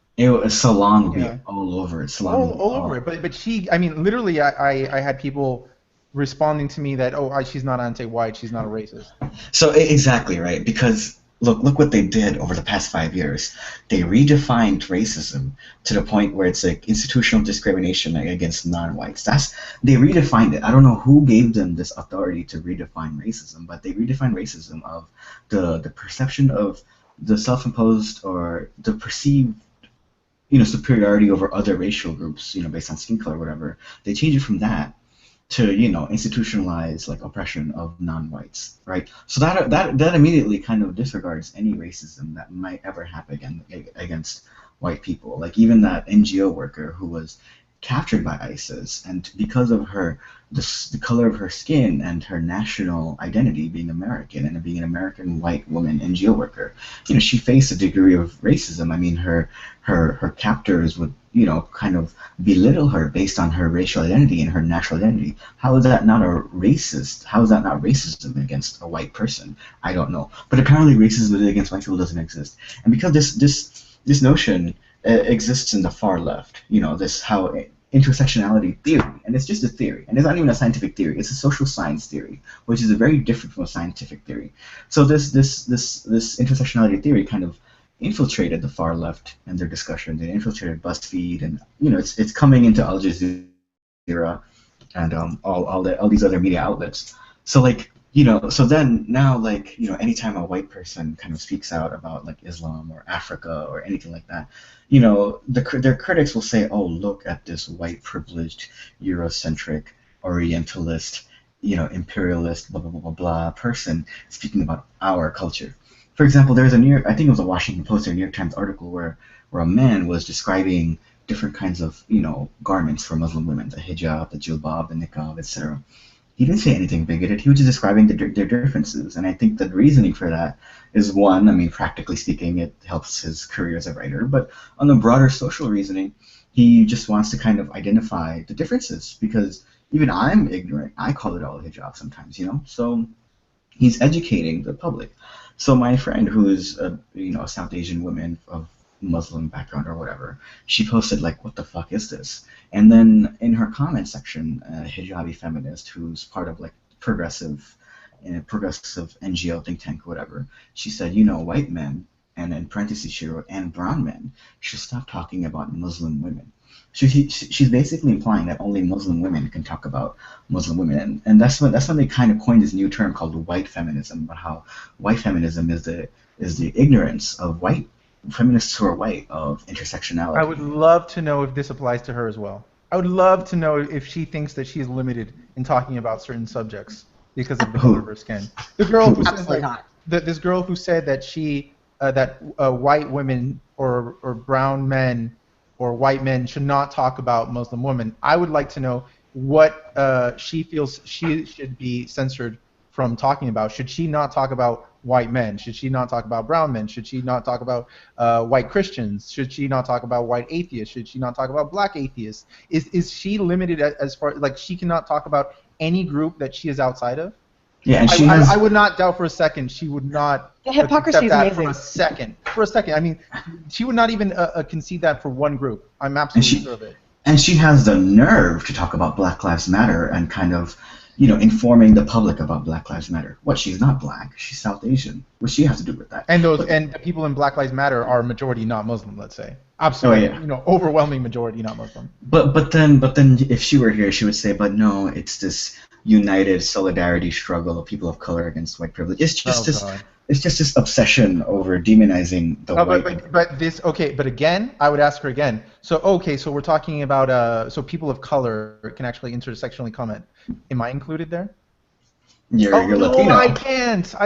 Salon would be all over it. Salon all over it. But she, I mean, literally, I had people responding to me that, she's not anti-white, she's not a racist. So exactly right, because look what they did over the past 5 years. They redefined racism to the point where it's like institutional discrimination against non-whites. They redefined it. I don't know who gave them this authority to redefine racism, but they redefined racism of the perception of the self-imposed or the perceived superiority over other racial groups, based on skin color or whatever. They changed it from that to institutionalize like oppression of non-whites, right? So that immediately kind of disregards any racism that might ever happen against white people. Like even that NGO worker who was captured by ISIS, and because of the color of her skin and her national identity being American and being an American white woman NGO worker, she faced a degree of racism. I mean, her captors would kind of belittle her based on her racial identity and her national identity. How is that not How is that not racism against a white person? I don't know. But apparently racism against white people doesn't exist. And because this notion exists in the far left, this how intersectionality theory, and it's just a theory, and it's not even a scientific theory, it's a social science theory, which is very different from a scientific theory. So this intersectionality theory kind of infiltrated the far left and their discussion. They infiltrated BuzzFeed, and it's coming into Al Jazeera and all these other media outlets. So so then now anytime a white person kind of speaks out about like Islam or Africa or anything like that, their critics will say, oh, look at this white privileged Eurocentric Orientalist, imperialist, blah blah blah blah blah person speaking about our culture. For example, there's I think it was a Washington Post or New York Times article where a man was describing different kinds of garments for Muslim women, the hijab, the jilbab, the niqab, etc. He didn't say anything bigoted. He was just describing their differences, and I think the reasoning for that is one. I mean, practically speaking, it helps his career as a writer, but on the broader social reasoning, he just wants to kind of identify the differences because even I'm ignorant. I call it all hijab sometimes, So he's educating the public. So my friend, who is a South Asian woman of Muslim background or whatever, she posted like, "What the fuck is this?" And then in her comment section, a hijabi feminist who's part of like progressive NGO think tank or whatever, she said, white men, and in parentheses she wrote, and brown men should stop talking about Muslim women. So she's basically implying that only Muslim women can talk about Muslim women, and that's when they kind of coined this new term called white feminism, about how white feminism is the ignorance of white feminists who are white of intersectionality. I would love to know if this applies to her as well. I would love to know if she thinks that she is limited in talking about certain subjects because of the color of her skin. The girl who said this girl who said that white women or brown men or white men should not talk about Muslim women. I would like to know what she feels she should be censored from talking about. Should she not talk about white men? Should she not talk about brown men? Should she not talk about white Christians? Should she not talk about white atheists? Should she not talk about black atheists? Is she limited as far like she cannot talk about any group that she is outside of? Yeah, and I would not doubt for a second she would not the hypocrisy is amazing. For a second. I mean, she would not even concede that for one group. I'm absolutely sure of it. And she has the nerve to talk about Black Lives Matter and kind of, informing the public about Black Lives Matter. What? She's not black. She's South Asian. What does she have to do with that? And the people in Black Lives Matter are majority not Muslim. Let's say absolutely, oh, yeah. Overwhelming majority not Muslim. But then if she were here, she would say, but no, it's this united solidarity struggle of people of color against white privilege. It's just this obsession over demonizing the white. But again, I would ask her again. So we're talking about so people of color can actually intersectionally comment. Am I included there? You're Oh no, Latino. I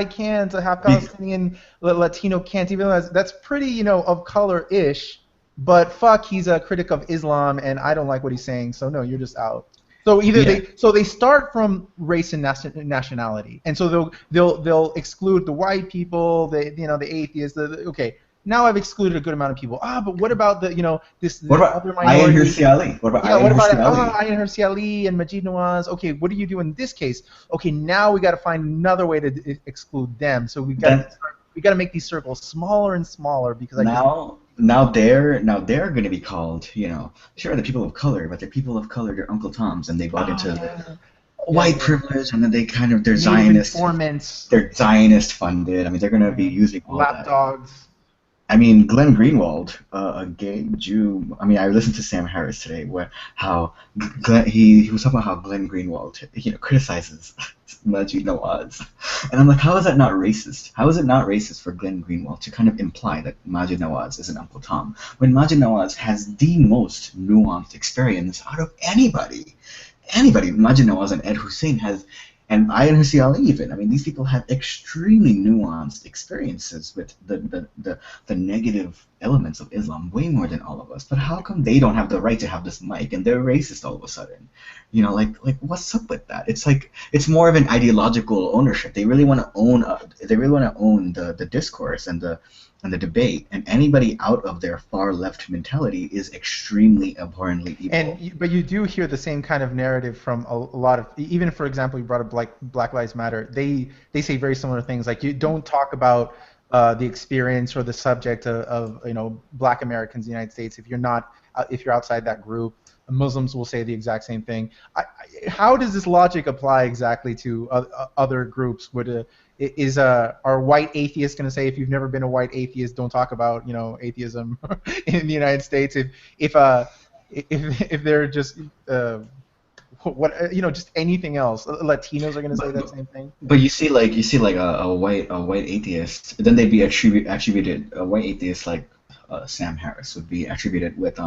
can't. A half Be- Palestinian Latino can't, even though that's pretty, of color-ish. But fuck, he's a critic of Islam, and I don't like what he's saying. So no, you're just out. So either yeah. they start from race and nationality, and so they'll exclude the white people, the atheists. Okay, now I've excluded a good amount of people. But what about this What about other Ayan minority? Hirsi Ali? What about Yeah, Ayan what about Hirsi Ali? Ayan Hirsi Ali and Majid Nawaz? Okay, what do you do in this case? Okay, now we got to find another way to exclude them. So Then we got to make these circles smaller and smaller because I just now they're going to be called, sure, the people of color, but the people of color, they're Uncle Toms, and they bought into yeah, white yeah. privilege, and then they're Native Zionist. informants, They're Zionist funded. I mean, they're going to be yeah, using all that. lapdogs. I mean, Glenn Greenwald, a gay Jew. I mean, I listened to Sam Harris today, where how he was talking about how Glenn Greenwald, criticizes Majid Nawaz, and I'm like, how is that not racist? How is it not racist for Glenn Greenwald to kind of imply that Majid Nawaz is an Uncle Tom when Majid Nawaz has the most nuanced experience out of anybody? Majid Nawaz and Ed Hussein and Ayan Hirsi Ali even. I mean, these people have extremely nuanced experiences with the negative elements of Islam way more than all of us. But how come they don't have the right to have this mic and they're racist all of a sudden? Like what's up with that? It's like it's more of an ideological ownership. They really want to own. They really want to own the discourse and the debate. And anybody out of their far left mentality is extremely abhorrently evil. But you do hear the same kind of narrative from a lot of, even for example, you brought up Black Lives Matter. They say very similar things. Like, you don't talk about the experience or the subject of Black Americans in the United States if you're outside that group. Muslims will say the exact same thing. How does this logic apply exactly to other groups? Are white atheists going to say, if you've never been a white atheist, don't talk about atheism in the United States? If they're just just anything else, Latinos are going to say that same thing. But you see like a white atheist, then they'd be attributed a white atheist like Sam Harris would be attributed with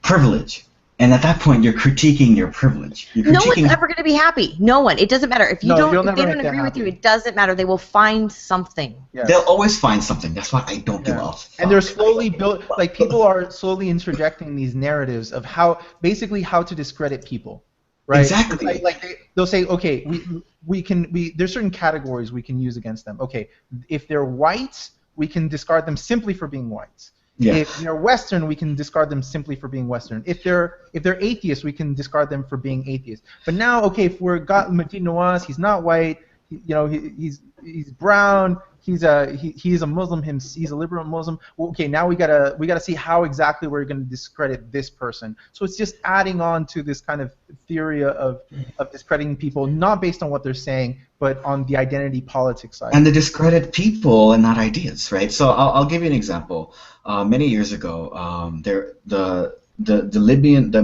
privilege. And at that point, you're critiquing your privilege. No one's ever going to be happy. No one. It doesn't matter. If they don't agree with you, it doesn't matter. They will find something. Yes. They'll always find something. That's why I don't give a fuck. And they're slowly people are slowly interjecting these narratives of how to discredit people. Right? Exactly. They'll say, okay, there's certain categories we can use against them. Okay, if they're white, we can discard them simply for being whites. Yeah. If they're Western, we can discard them simply for being Western. If they're atheists, we can discard them for being atheists. But now, okay, if we're got Majid Nawaz, he's not white. He's brown. He's a Muslim. He's a liberal Muslim. Well, okay, now we gotta see how exactly we're gonna discredit this person. So it's just adding on to this kind of theory of discrediting people, not based on what they're saying, but on the identity politics side. And they discredit people and not ideas, right? So I'll give you an example. Many years ago, the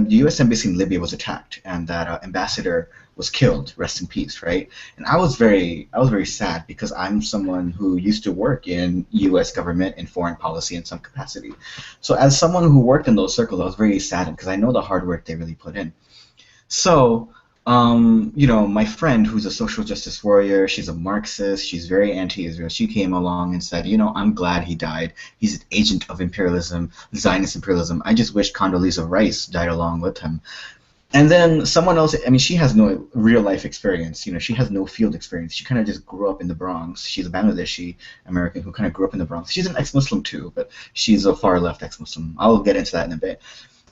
U.S. embassy in Libya was attacked, and that ambassador was killed. Rest in peace, right? And I was very sad because I'm someone who used to work in U.S. government and foreign policy in some capacity. So as someone who worked in those circles, I was very saddened because I know the hard work they really put in. So my friend who's a social justice warrior, she's a Marxist, she's very anti-Israel, she came along and said, I'm glad he died. He's an agent of imperialism, Zionist imperialism. I just wish Condoleezza Rice died along with him. And then someone else, I mean, she has no real life experience, she has no field experience. She kind of just grew up in the Bronx. She's a Bangladeshi American who kind of grew up in the Bronx. She's an ex-Muslim too, but she's a far left ex-Muslim. I'll get into that in a bit.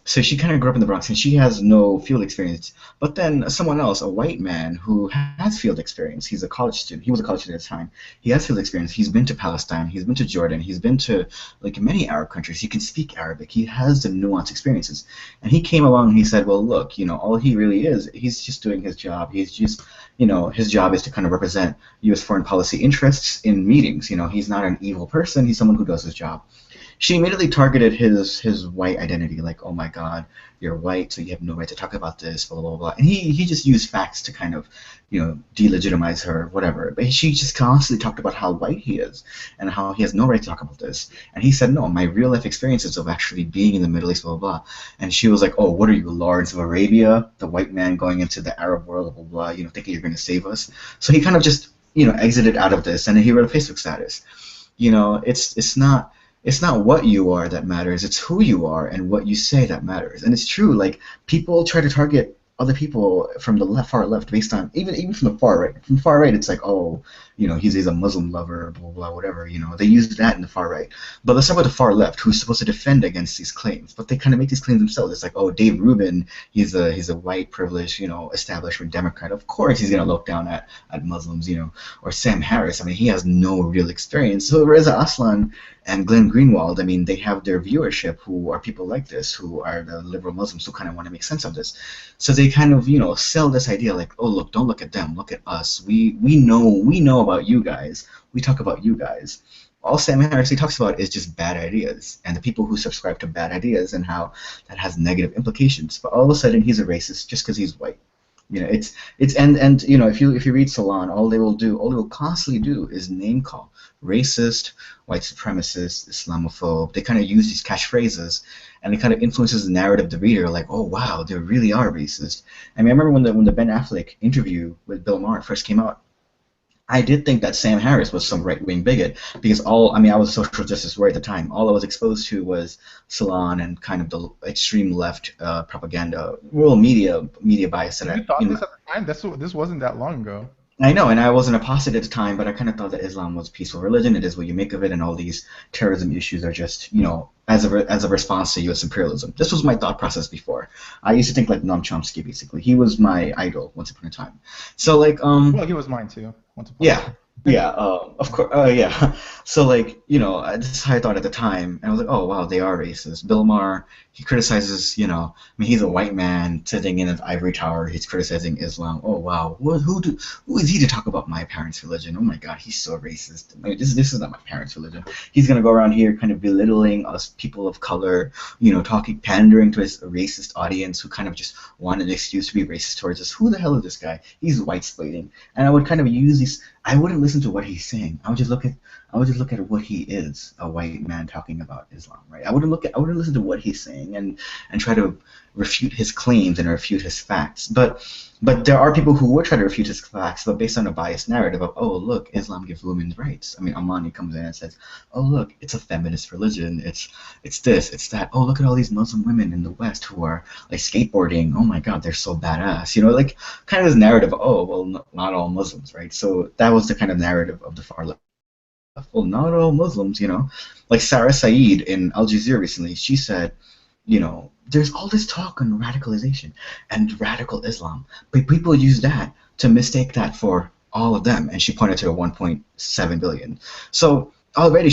So she kind of grew up in the Bronx, and she has no field experience. But then someone else, a white man who has field experience, he's a college student. He was a college student at the time. He has field experience. He's been to Palestine. He's been to Jordan. He's been to many Arab countries. He can speak Arabic. He has the nuanced experiences. And he came along and he said, well, look, all he really is, he's just doing his job. He's just, his job is to kind of represent U.S. foreign policy interests in meetings. He's not an evil person. He's someone who does his job. she immediately targeted his white identity, like, oh my God, you're white, so you have no right to talk about this, blah blah blah. And he just used facts to kind of, delegitimize her, whatever. But she just constantly talked about how white he is and how he has no right to talk about this. And he said, no, my real life experiences of actually being in the Middle East, blah blah blah. And she was like, oh, what are you, Lawrence of Arabia, the white man going into the Arab world, blah blah, thinking you're going to save us. So he kind of just exited out of this, and then he wrote a Facebook status. It's not what you are that matters, it's who you are and what you say that matters. And it's true, like, people try to target other people from the far left based on, even from the far right. From the far right, it's like, oh, he's a Muslim lover, blah blah, whatever. They use that in the far right. But let's talk about the far left, who's supposed to defend against these claims, but they kind of make these claims themselves. It's like, oh, Dave Rubin, he's a white privileged, establishment Democrat. Of course, he's gonna look down at Muslims, Or Sam Harris. I mean, he has no real experience. So Reza Aslan and Glenn Greenwald, I mean, they have their viewership who are people like this, who are the liberal Muslims who kind of want to make sense of this. So they kind of, sell this idea like, oh, look, don't look at them, look at us. We know about you guys. We talk about you guys. All Sam Harris he talks about is just bad ideas and the people who subscribe to bad ideas and how that has negative implications. But all of a sudden, he's a racist just because he's white. It's if you read Salon, all they will constantly do is name call racist, white supremacist, Islamophobe. They kind of use these catchphrases, and it kind of influences the narrative of the reader. Like, oh wow, they really are racist. I mean, I remember when the Ben Affleck interview with Bill Maher first came out. I did think that Sam Harris was some right-wing bigot because I was a social justice warrior at the time. All I was exposed to was Salon and kind of the extreme left propaganda, world media bias. You thought this at the time? This wasn't that long ago. I know, and I was an apostate at the time, but I kind of thought that Islam was a peaceful religion. It is what you make of it, and all these terrorism issues are just, as a response to U.S. imperialism. This was my thought process before. I used to think like Noam Chomsky, basically. He was my idol once upon a time. So like, well, he was mine too. Once upon a time. Yeah, of course, yeah. So like, this is how I thought at the time, and I was like, oh wow, they are racist. Bill Maher, he criticizes, he's a white man sitting in an ivory tower. He's criticizing Islam. Oh wow, who is he to talk about my parents' religion? Oh my God, he's so racist. I mean, this is not my parents' religion. He's gonna go around here kind of belittling us people of color, pandering to his racist audience who kind of just want an excuse to be racist towards us. Who the hell is this guy? He's white splaining, and I would kind of use these. I wouldn't listen to what he's saying. I would just look at what he is, a white man talking about Islam, right? I wouldn't listen to what he's saying and try to refute his claims and refute his facts. But there are people who would try to refute his facts, but based on a biased narrative of, oh look, Islam gives women rights. I mean, Amani comes in and says, oh look, it's a feminist religion. It's this, it's that. Oh, look at all these Muslim women in the West who are like skateboarding. Oh my God, they're so badass. Like kind of this narrative of, oh well, not all Muslims, right? So that was the kind of narrative of the far left. Well, not all Muslims, Like Sarah Saeed in Al Jazeera recently, she said, there's all this talk on radicalization and radical Islam, but people use that to mistake that for all of them, and she pointed to 1.7 billion. So already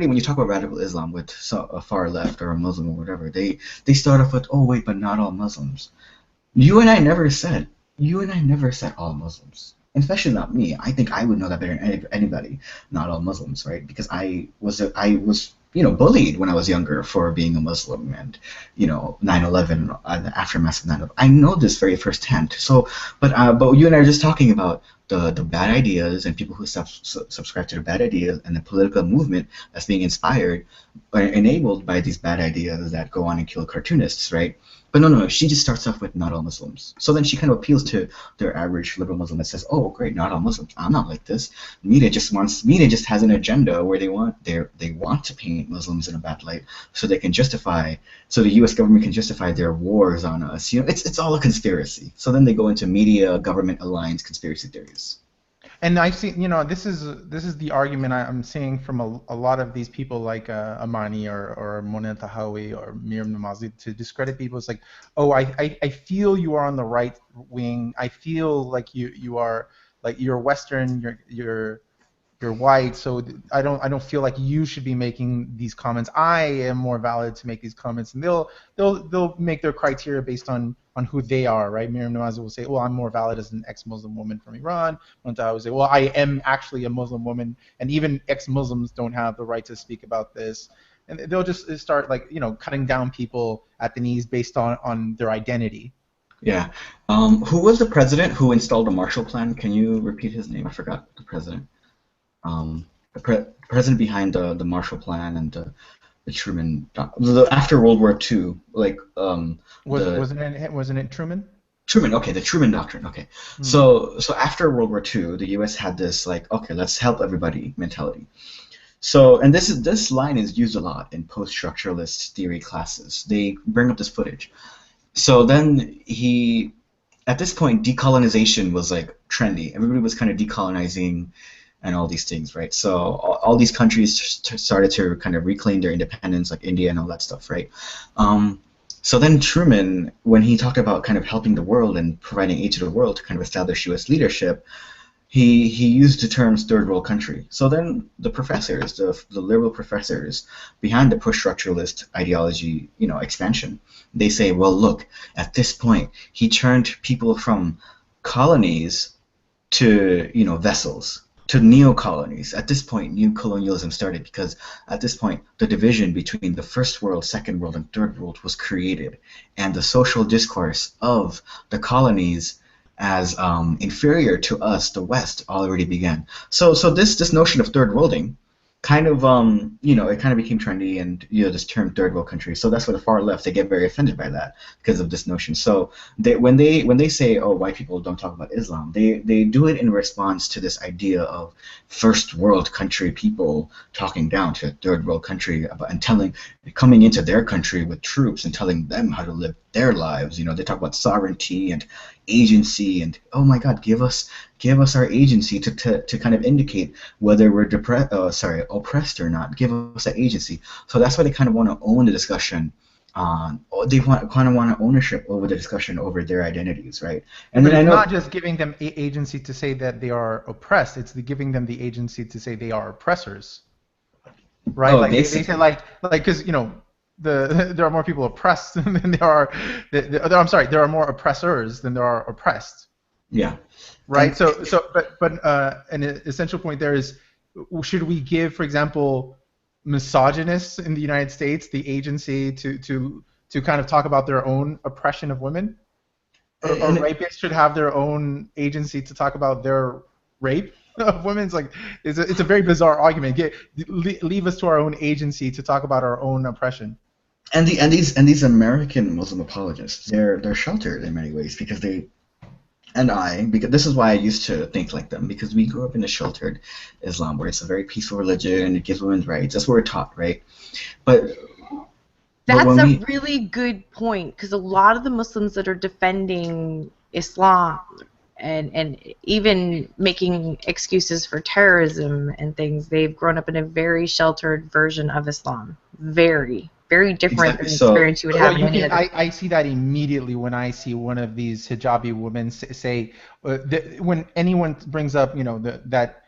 when you talk about radical Islam with a far left or a Muslim or whatever, they start off with, oh wait, but not all Muslims. You and I never said all Muslims. Especially not me. I think I would know that better than anybody. Not all Muslims, right? Because I was bullied when I was younger for being a Muslim, and 9/11, the aftermath of 9/11. I know this very firsthand. So, but you and I are just talking about the bad ideas and people who subscribe to the bad ideas and the political movement that's being inspired or enabled by these bad ideas that go on and kill cartoonists, right? But no, she just starts off with not all Muslims. So then she kind of appeals to their average liberal Muslim that says, oh, great, not all Muslims. I'm not like this. Media just has an agenda where they want to paint Muslims in a bad light so the U.S. government can justify their wars on us. It's all a conspiracy. So then they go into media, government alliance conspiracy theories. And I've seen, this is the argument I'm seeing from a lot of these people like Amani or Mona Tahawi or Miriam Namazi to discredit people. It's like, oh, I feel you are on the right wing. I feel like you are like you're Western. You're you're white, so I don't feel like you should be making these comments. I am more valid to make these comments, and they'll make their criteria based on who they are, right? Miriam Nawazi will say, well, I'm more valid as an ex-Muslim woman from Iran. Muntaha will say, well, I am actually a Muslim woman, and even ex-Muslims don't have the right to speak about this. And they'll just start like, cutting down people at the knees based on their identity. Yeah. Who was the president who installed the Marshall Plan? Can you repeat his name? I forgot the president. The president behind the Marshall Plan and the Truman. After World War II, like wasn't it Truman? Truman, okay, the Truman Doctrine, okay. So after World War II, the U.S. had this like, okay, let's help everybody mentality. So, and this line is used a lot in post-structuralist theory classes. They bring up this footage. So then at this point, decolonization was like trendy. Everybody was kind of decolonizing and all these things, right? So all these countries started to kind of reclaim their independence, like India and all that stuff, right? So then Truman, when he talked about kind of helping the world and providing aid to the world to kind of establish U.S. leadership, he used the terms third world country. So then the professors, the liberal professors behind the post-structuralist ideology, expansion, they say, well, look, at this point, he turned people from colonies to, vessels, to neo-colonies. At this point, new colonialism started because at this point, the division between the first world, second world, and third world was created, and the social discourse of the colonies as inferior to us, the West, already began. So this notion of third worlding kind of it kind of became trendy, and this term third world country. So that's why the far left, they get very offended by that because of this notion. So when they say, oh, white people don't talk about Islam, they do it in response to this idea of first world country people talking down to third world country and coming into their country with troops and telling them how to live their lives. They talk about sovereignty and agency, and oh my God, give us our agency to kind of indicate whether we're oppressed or not. Give us that agency. So that's why they kind of want to own the discussion. They kind of want ownership over the discussion over their identities, right? And but then it's not just giving them agency to say that they are oppressed. It's giving them the agency to say they are oppressors, right? Oh, they say like because there are more people oppressed than there are. I'm sorry, there are more oppressors than there are oppressed. Yeah. Right. But an essential point there is, should we give, for example, misogynists in the United States the agency to kind of talk about their own oppression of women? Or rapists should have their own agency to talk about their rape of women? It's a very bizarre argument. Leave us to our own agency to talk about our own oppression. And these American Muslim apologists, they're sheltered in many ways because because this is why I used to think like them, because we grew up in a sheltered Islam where it's a very peaceful religion, it gives women's rights. That's what we're taught, right? But that's a really good point, because a lot of the Muslims that are defending Islam and even making excuses for terrorism and things, they've grown up in a very sheltered version of Islam. Very different than the experience you would have in any other. I see that immediately when I see one of these hijabi women say when anyone brings up, that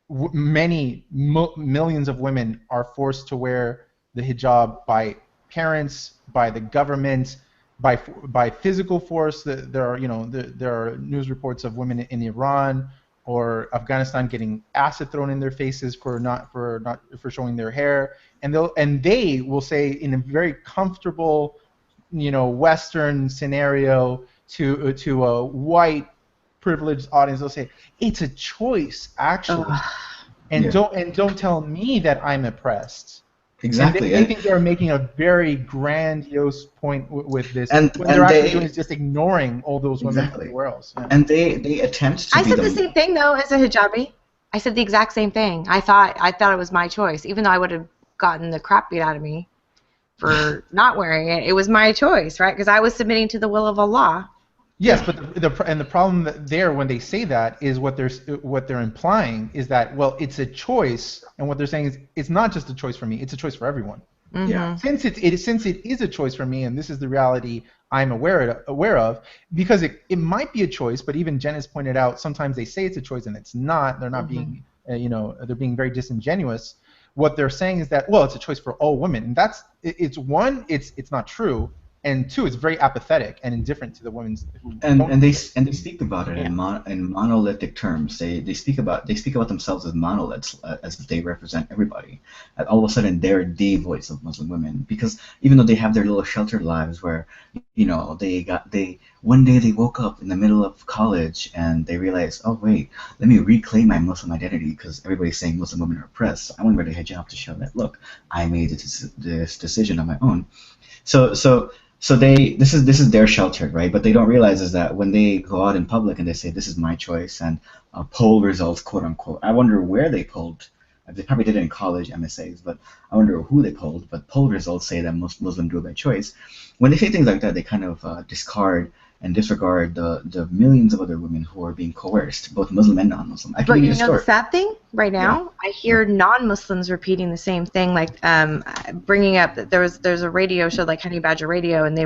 many millions of women are forced to wear the hijab by parents, by the government, by physical force. There are news reports of women in Iran or Afghanistan getting acid thrown in their faces for showing their hair, and they will say in a very comfortable, Western scenario to a white privileged audience, they'll say it's a choice actually, don't tell me that I'm oppressed. Exactly. And they think they're making a very grandiose point with this, and they're actually doing is just ignoring all those women everywhere else. Yeah. And they attempt to. I said the same thing though as a hijabi. I said the exact same thing. I thought it was my choice, even though I would have gotten the crap beat out of me for not wearing it. It was my choice, right? Because I was submitting to the will of Allah. Yes, but the problem there when they say that is what they're implying is that, well, it's a choice, and what they're saying is it's not just a choice for me, it's a choice for everyone. Mm-hmm. Yeah. Since it is a choice for me, and this is the reality I'm aware of, because it might be a choice, but even Jen has pointed out sometimes they say it's a choice and it's not. They're not being they're being very disingenuous. What they're saying is that, well, it's a choice for all women, and it's not true, and two, it's very apathetic and indifferent to the women who don't. And they speak about it in monolithic terms. They speak about themselves as monoliths, as if they represent everybody. And all of a sudden, they're the voice of Muslim women, because even though they have their little sheltered lives where, one day they woke up in the middle of college and they realized, oh wait, let me reclaim my Muslim identity because everybody's saying Muslim women are oppressed. So I want to wear the hijab to show that, look, I made this decision on my own. So this is their shelter, right? But they don't realize is that when they go out in public and they say this is my choice and poll results, quote unquote. I wonder where they polled. They probably did it in college MSAs, but I wonder who they polled. But poll results say that most Muslims do it by choice. When they say things like that, they kind of discard and disregard the millions of other women who are being coerced, both Muslim and non-Muslim. But you know the sad thing right now, I hear non-Muslims repeating the same thing, like bringing up that there's a radio show like Honey Badger Radio, and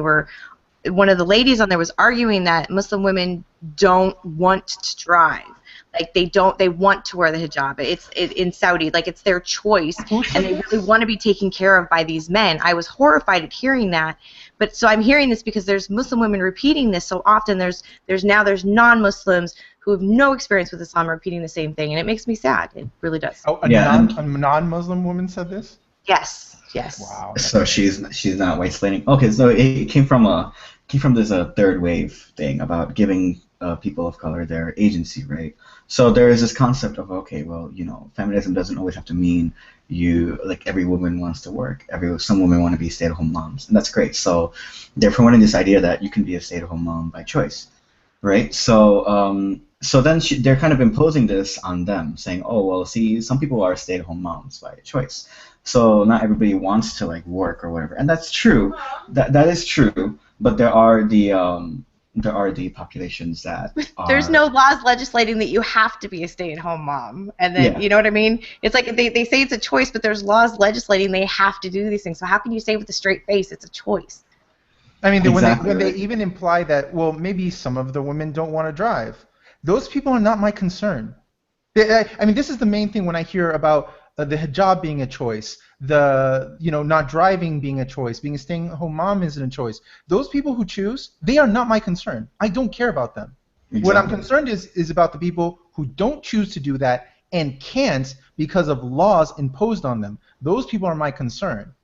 one of the ladies on there was arguing that Muslim women don't want to drive. Like they want to wear the hijab. It's in Saudi, like it's their choice, and they really want to be taken care of by these men. I was horrified at hearing that, but so I'm hearing this because there's Muslim women repeating this so often. There's non-Muslims who have no experience with Islam repeating the same thing, and it makes me sad. It really does. Oh, a non-Muslim woman said this? Yes. Wow. So she's not white-splaining. Okay, so it came from this third wave thing about giving people of color their agency, right? So there is this concept of, okay, well, feminism doesn't always have to mean every woman wants to work. Some women want to be stay-at-home moms, and that's great. So they're promoting this idea that you can be a stay-at-home mom by choice, right? So then they're kind of imposing this on them, saying, oh, well, see, some people are stay-at-home moms by choice. So not everybody wants to work or whatever, and that's true. That is true, but there are the populations that are... There's no laws legislating that you have to be a stay-at-home mom, and then you know what I mean. It's like they say it's a choice, but there's laws legislating they have to do these things. So how can you say with a straight face it's a choice? I mean, when they even imply that, well, maybe some of the women don't want to drive. Those people are not my concern. I mean, this is the main thing when I hear about the hijab being a choice, the not driving being a choice, being a staying-home mom isn't a choice. Those people who choose, they are not my concern. I don't care about them. Exactly. What I'm concerned is about the people who don't choose to do that and can't because of laws imposed on them. Those people are my concern.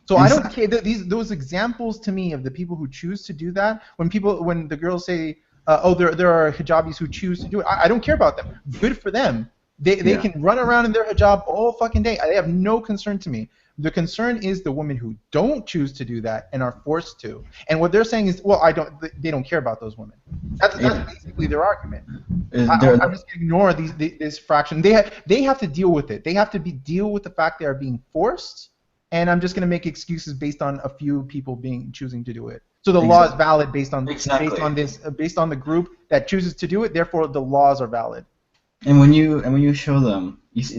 So I don't care. Those examples to me of the people who choose to do that, when the girls say, oh, there are hijabis who choose to do it, I don't care about them. Good for them. They can run around in their hijab all fucking day. They have no concern to me. The concern is the women who don't choose to do that and are forced to. And what they're saying is, well, they don't care about those women. That's basically their argument. I'm just going to ignore this fraction. They have to deal with it. They have to deal with the fact they are being forced, and I'm just going to make excuses based on a few people choosing to do it. So the law is valid based on based on the group that chooses to do it. Therefore, the laws are valid. And when you show them, let's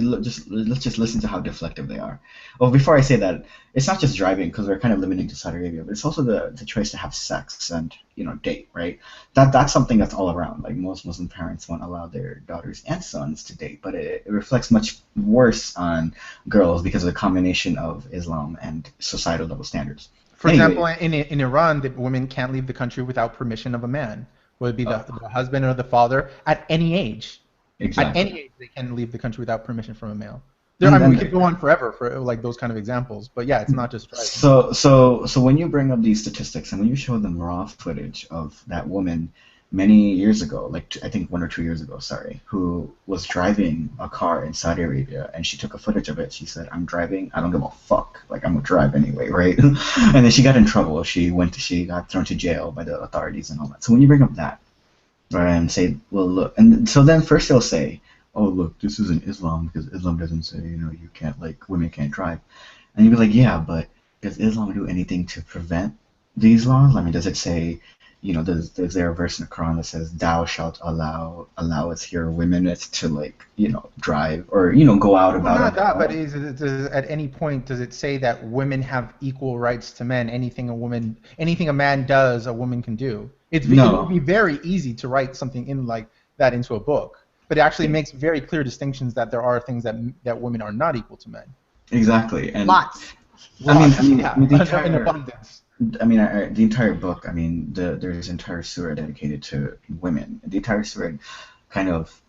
just listen to how deflective they are. Well, before I say that, it's not just driving, because we're kind of limiting to Saudi Arabia, but it's also the choice to have sex and date, right? That's something that's all around. Like most Muslim parents won't allow their daughters and sons to date, but it reflects much worse on girls because of the combination of Islam and societal double standards. For example, in Iran, the women can't leave the country without permission of a man, whether it be the husband or the father, at any age. Exactly. At any age, they can leave the country without permission from a male. We could go on forever for those kind of examples, but yeah, it's not just driving. So when you bring up these statistics and when you show them raw footage of that woman many years ago, I think 1 or 2 years ago, who was driving a car in Saudi Arabia, and she took a footage of it. She said, "I'm driving. I don't give a fuck. I'm gonna drive anyway, right?" And then she got in trouble. She got thrown to jail by the authorities and all that. So when you bring up that, and say, well, look, and so then first they'll say, oh, look, this isn't Islam because Islam doesn't say, you can't, women can't drive. And you'd be like, yeah, but does Islam do anything to prevent these laws? I mean, does it say, is there a verse in the Quran that says, thou shalt allow us here women to, drive or, go out about it? Not that, but at any point does it say that women have equal rights to men? Anything a man does, a woman can do. It would be very easy to write something in like that into a book. but it actually makes very clear distinctions that there are things that women are not equal to men. Exactly. And Lots. the entire in abundance. The entire book. There's an entire surah dedicated to women. The entire surah kind of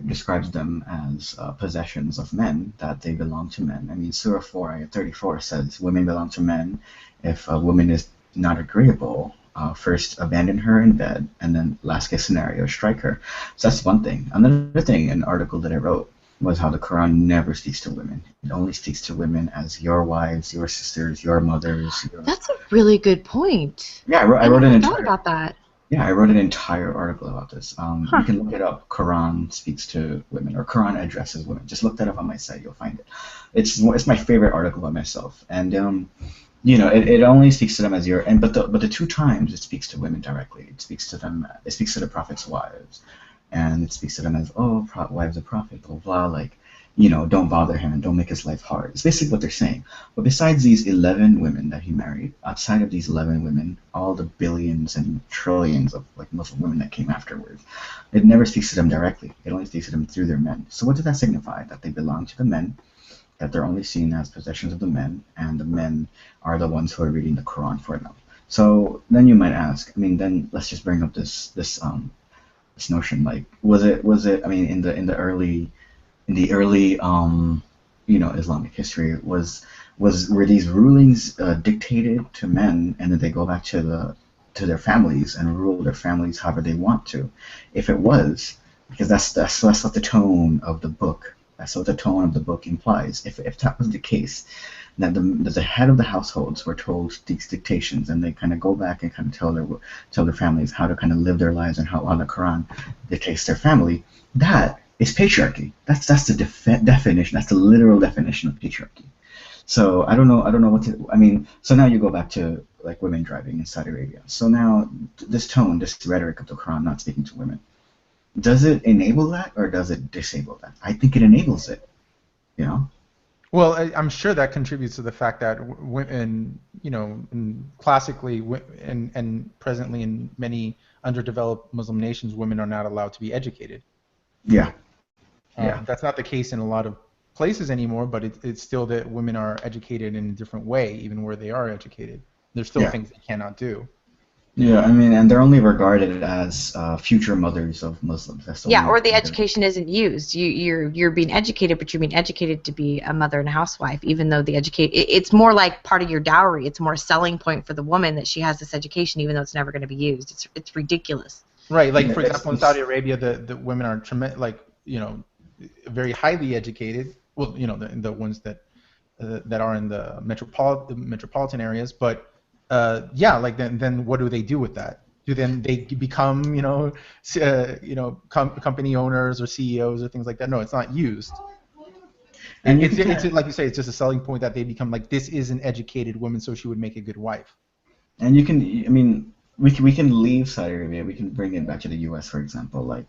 describes them as possessions of men, that they belong to men. Surah 4, ayah 34 says, women belong to men. If a woman is not agreeable, first abandon her in bed, and then last case scenario, strike her. So that's one thing. Another thing, an article that I wrote, was how the Quran never speaks to women. It only speaks to women as your wives, your sisters, your mothers. That's a really good point. Yeah, I wrote an entire... thought about that. Yeah, I wrote an entire article about this. You can look it up. Quran speaks to women, or Quran addresses women. Just look that up on my site. You'll find it. It's my favorite article by myself. And it only speaks to them as your. But the two times it speaks to women directly. It speaks to them. It speaks to the Prophet's wives, and it speaks to them as wives of Prophet, blah blah. Like, don't bother him and don't make his life hard. It's basically what they're saying. But besides these 11 women that he married, outside of these 11 women, all the billions and trillions of Muslim women that came afterwards, it never speaks to them directly. It only speaks to them through their men. So what does that signify? That they belong to the men, that they're only seen as possessions of the men, and the men are the ones who are reading the Quran for them. So then you might ask, then let's just bring up this notion. Like, was it? In the early Islamic history, were these rulings dictated to men, and then they go back to their families and rule their families however they want to? If it was, because that's what the tone of the book. That's what the tone of the book implies. If that was the case, that the head of the households were told these dictations, and they kind of go back and kind of tell their families how to kind of live their lives and how the Quran dictates their family, that is patriarchy. That's the definition. That's the literal definition of patriarchy. So I don't know what to. So now you go back to like women driving in Saudi Arabia. So now this tone, this rhetoric of the Quran not speaking to women, does it enable that or does it disable that? I think it enables it. Well, I'm sure that contributes to the fact that women, classically and presently in many underdeveloped Muslim nations, women are not allowed to be educated. Yeah. That's not the case in a lot of places anymore, but it's still that women are educated in a different way, even where they are educated. There's still things they cannot do. Yeah, and they're only regarded as future mothers of Muslims. Or the education isn't used. You're being educated, but you're being educated to be a mother and a housewife, even though it's more like part of your dowry. It's more a selling point for the woman that she has this education, even though it's never going to be used. It's ridiculous. Right, like for example, in Saudi Arabia, the women are very highly educated. Well, the ones that are in the metropolitan areas, but then what do they do with that? Do then they become company owners or CEOs or things like that? No, it's not used. And it's like you say, it's just a selling point that they become like, this is an educated woman, so she would make a good wife. And you can, we can leave Saudi Arabia. We can bring it back to the U.S., for example, like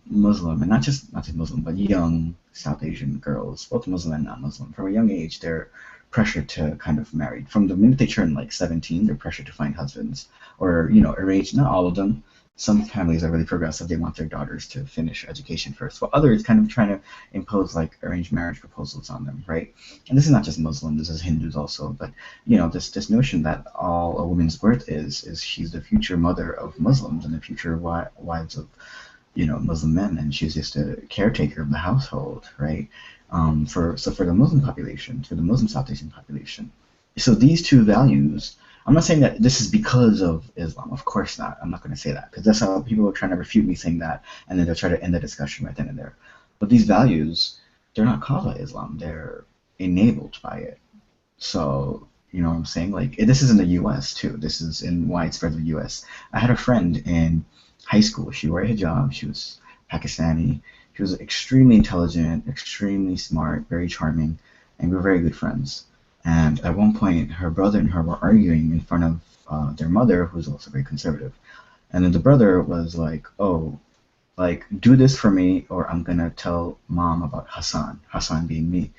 Muslim, and not just Muslim, but young South Asian girls, both Muslim and non-Muslim. From a young age, they're pressured to kind of marry. From the minute they turn like 17, they're pressured to find husbands or arrange. Not all of them. Some families are really progressive. They want their daughters to finish education first, while others kind of trying to impose like arranged marriage proposals on them, right? And this is not just Muslim. This is Hindus also. But this notion that all a woman's worth is she's the future mother of Muslims and the future wives of Muslim men, and she's just a caretaker of the household, right? For the Muslim population, for the Muslim South Asian population. So these two values. I'm not saying that this is because of Islam. Of course not. I'm not going to say that, because that's how people are trying to refute me saying that, and then they'll try to end the discussion right then and there. But these values, they're not caused by Islam. They're enabled by it. So, what I'm saying? Like, this is in the U.S. too. This is in widespread the U.S. I had a friend in high school. She wore a hijab. She was Pakistani. She was extremely intelligent, extremely smart, very charming, and we were very good friends. And at one point, her brother and her were arguing in front of their mother, who's also very conservative. And then the brother was like, "Oh, like, do this for me, or I'm gonna tell mom about Hassan being me,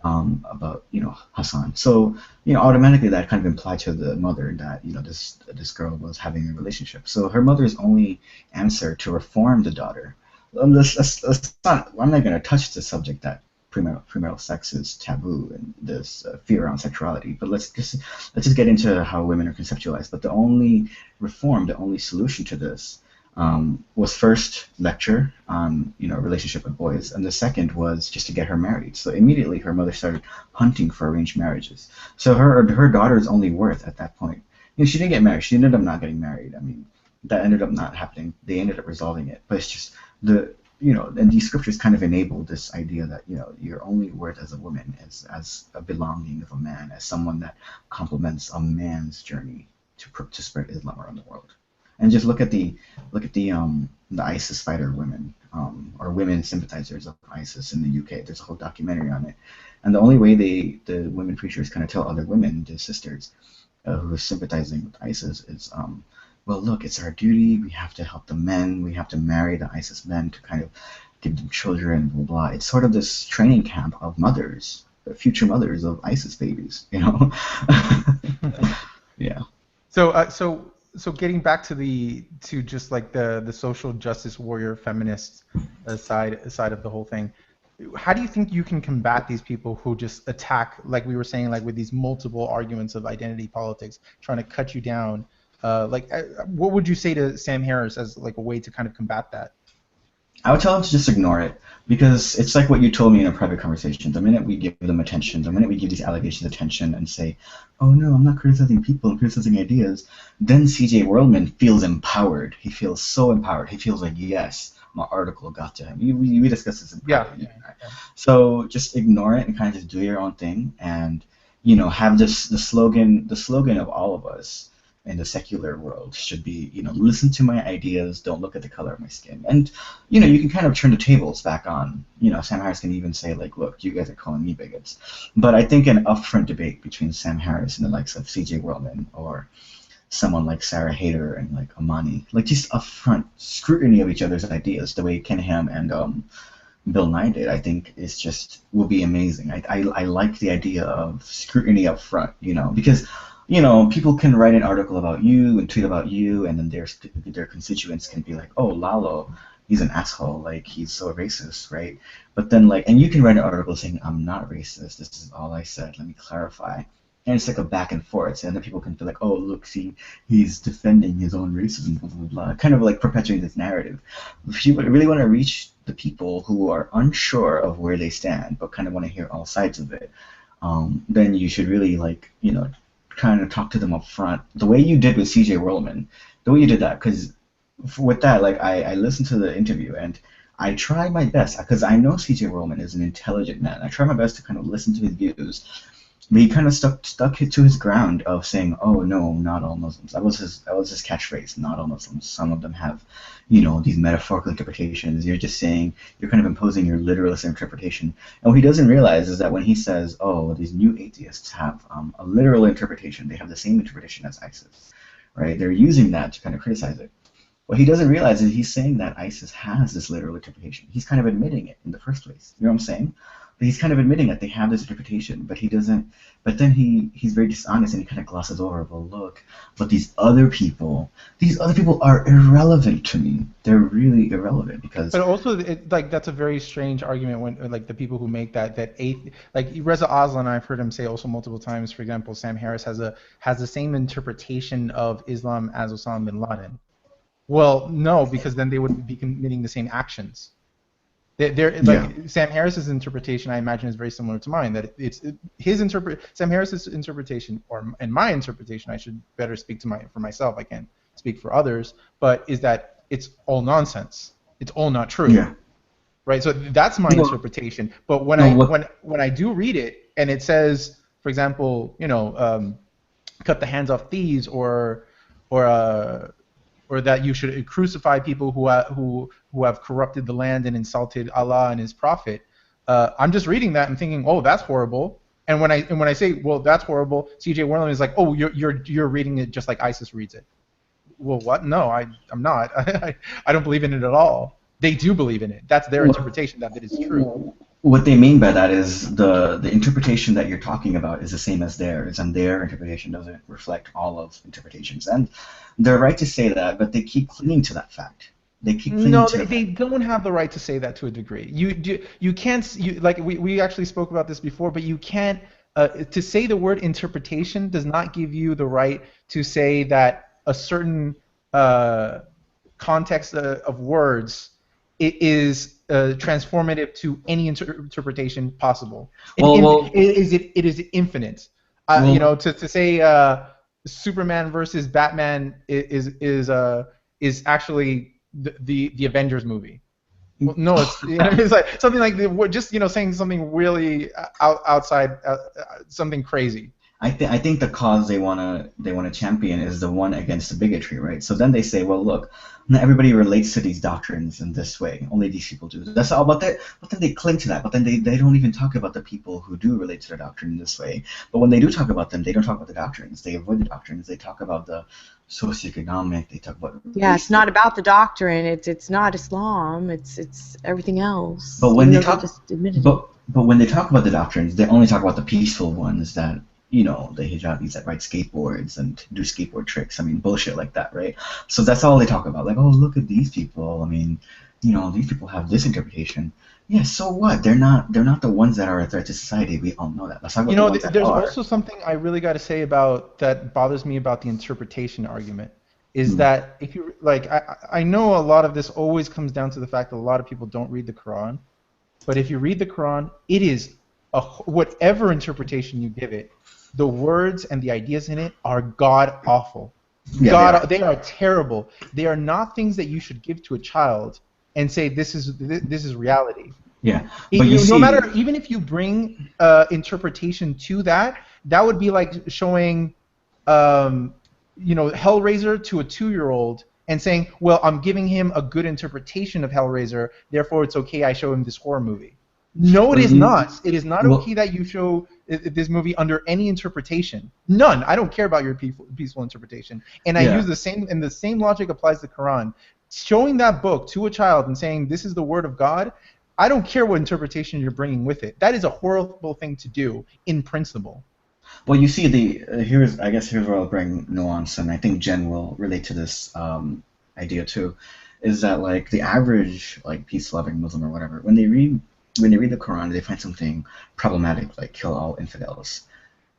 about Hassan." So automatically that kind of implied to the mother that this girl was having a relationship. So her mother's only answer to reform the daughter let's not, I'm not going to touch the subject that premarital sex is taboo and there's fear around sexuality. But let's just get into how women are conceptualized. But the only reform, the only solution to this was first lecture on relationship with boys, and the second was just to get her married. So immediately her mother started hunting for arranged marriages. So her daughter's only worth at that point. She didn't get married. She ended up not getting married. I mean, that ended up not happening. They ended up resolving it. But it's just and these scriptures kind of enable this idea that you're only worth as a woman, as a belonging of a man, as someone that complements a man's journey to spread Islam around the world. And just look at the ISIS fighter women, or women sympathizers of ISIS in the UK. There's a whole documentary on it, and the only way the women preachers kind of tell other women, their sisters, who are sympathizing with ISIS, is well, look, it's our duty. We have to help the men. We have to marry the ISIS men to kind of give them children, blah, blah. It's sort of this training camp of mothers, future mothers of ISIS babies, Yeah. So getting back to just like the social justice warrior feminist side of the whole thing, how do you think you can combat these people who just attack, like we were saying, like with these multiple arguments of identity politics, trying to cut you down? What would you say to Sam Harris as like a way to kind of combat that? I would tell them to just ignore it, because it's like what you told me in a private conversation. The minute we give them attention, the minute we give these allegations attention and say, oh no, I'm not criticizing people, I'm criticizing ideas, then CJ Worldman feels empowered. He feels so empowered. He feels like, yes, my article got to him. We discussed this in private. Yeah. So just ignore it and kind of just do your own thing, and have the slogan of all of us in the secular world should be, listen to my ideas, don't look at the color of my skin. And, you can kind of turn the tables back on. Sam Harris can even say, like, look, you guys are calling me bigots. But I think an upfront debate between Sam Harris and the likes of C.J. Worldman, or someone like Sarah Hayter and, like, Amani, like, just upfront scrutiny of each other's ideas, the way Ken Ham and Bill Nye did, I think will be amazing. I like the idea of scrutiny up front, because people can write an article about you and tweet about you, and then their constituents can be like, oh, Lalo, he's an asshole, like, he's so racist, right? But then, and you can write an article saying, I'm not racist, this is all I said, let me clarify. And it's like a back and forth, and then people can feel like, oh, look, see, he's defending his own racism, blah, blah, blah, kind of like perpetuating this narrative. If you really want to reach the people who are unsure of where they stand, but kind of want to hear all sides of it, then you should really, kind of talk to them up front, the way you did with C.J. Worldman, the way you did that, because with that, I listened to the interview, and I try my best, because I know C.J. Worldman is an intelligent man. I try my best to kind of listen to his views, but he kind of stuck to his ground of saying, oh, no, not all Muslims. That was his catchphrase, not all Muslims. Some of them have, these metaphorical interpretations. You're just saying, you're kind of imposing your literalist interpretation. And what he doesn't realize is that when he says, oh, these new atheists have a literal interpretation, they have the same interpretation as ISIS, right? They're using that to kind of criticize it. What he doesn't realize is he's saying that ISIS has this literal interpretation. He's kind of admitting it in the first place. You know what I'm saying? But he's kind of admitting that they have this interpretation, but he doesn't. But then he's very dishonest, and he kind of glosses over. Well, look, but these other people are irrelevant to me. They're really irrelevant because. But also, that's a very strange argument when the people who make that Reza Aslan, I've heard him say also multiple times. For example, Sam Harris has the same interpretation of Islam as Osama bin Laden. Well, no, because then they would be committing the same actions. Sam Harris's interpretation, I imagine, is very similar to mine. That Sam Harris's interpretation, and my interpretation, I should better speak for myself. I can't speak for others, but is that it's all nonsense. It's all not true. Yeah. Right. So that's my interpretation. But when I do read it and it says, for example, cut the hands off thieves, or that you should crucify people who have corrupted the land and insulted Allah and His Prophet. I'm just reading that and thinking, oh, that's horrible. And when I say, well, that's horrible, C.J. Worldman is like, oh, you're reading it just like ISIS reads it. Well, what? No, I'm not. I don't believe in it at all. They do believe in it. That's their interpretation that it is true. What they mean by that is the interpretation that you're talking about is the same as theirs, and their interpretation doesn't reflect all of interpretations. And they're right to say that, but they keep clinging to that fact. They keep clinging No, to they don't have the right to say that to a degree. You can't like we actually spoke about this before, but you can't to say the word interpretation does not give you the right to say that a certain context of words is transformative to any interpretation possible. It is infinite. To say Superman versus Batman is actually the Avengers movie. Well, no, it's like something like we're just saying something really outside something crazy. I think the cause they wanna champion is the one against the bigotry, right? So then they say, well, look, not everybody relates to these doctrines in this way. Only these people do. That's all. But then they cling to that. But then they don't even talk about the people who do relate to the doctrine in this way. But when they do talk about them, they don't talk about the doctrines. They avoid the doctrines. They talk about the socioeconomic. They talk about it's not about the doctrine. It's not Islam. It's everything else. But when they talk, but when they talk about the doctrines, they only talk about the peaceful ones that. The hijabis that ride skateboards and do skateboard tricks. I mean, bullshit like that, right? So that's all they talk about. Like, oh, look at these people. I mean, these people have this interpretation. Yeah, so what? They're not the ones that are a threat to society. We all know that. Let's talk about the ones that there's are. Also something I really got to say about that bothers me about the interpretation argument is that if you I know a lot of this always comes down to the fact that a lot of people don't read the Quran, but if you read the Quran, it is whatever interpretation you give it. The words and the ideas in it are god awful. Yeah, they are terrible. They are not things that you should give to a child and say this is reality. Yeah, but no matter, even if you bring interpretation to that would be like showing Hellraiser to a 2-year-old and saying, well, I'm giving him a good interpretation of Hellraiser, therefore it's okay I show him this horror movie. No, it is not. It is not okay that you show this movie under any interpretation. None. I don't care about your peaceful interpretation. And I use the same logic applies to the Quran. Showing that book to a child and saying this is the word of God, I don't care what interpretation you're bringing with it. That is a horrible thing to do in principle. Well, you see, here's where I'll bring nuance, and I think Jen will relate to this idea too, is that like the average peace-loving Muslim or whatever, when they read the Quran, they find something problematic, like kill all infidels.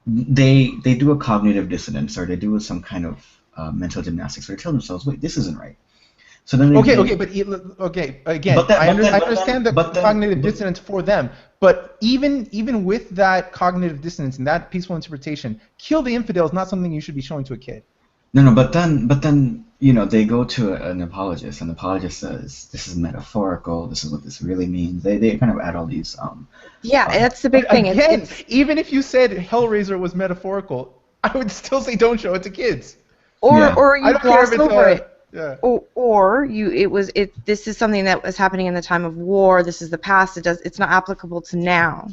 They do a cognitive dissonance, or they do some kind of mental gymnastics, or they tell themselves, wait, this isn't right. So then again, I understand the cognitive dissonance for them, but even with that cognitive dissonance and that peaceful interpretation, kill the infidel is not something you should be showing to a kid. No, but then they go to an apologist, and the apologist says this is metaphorical. This is what this really means. They kind of add all these. That's the big thing. Again, even if you said Hellraiser was metaphorical, I would still say don't show it to kids. Or you gloss over it. Yeah. Or this is something that was happening in the time of war. This is the past. It's not applicable to now.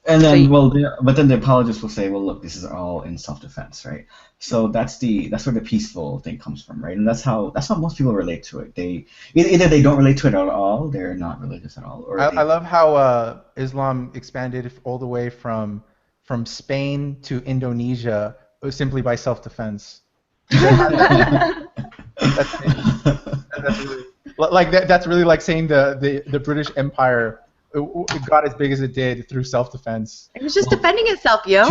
And then, but then the apologist will say, well, look, this is all in self-defense, right? So that's where the peaceful thing comes from, right? And that's how most people relate to it. Either they don't relate to it at all, they're not religious at all. Or I love how Islam expanded all the way from Spain to Indonesia simply by self-defense. That's really like saying the British Empire got as big as it did through self-defense. It was just defending itself, yo.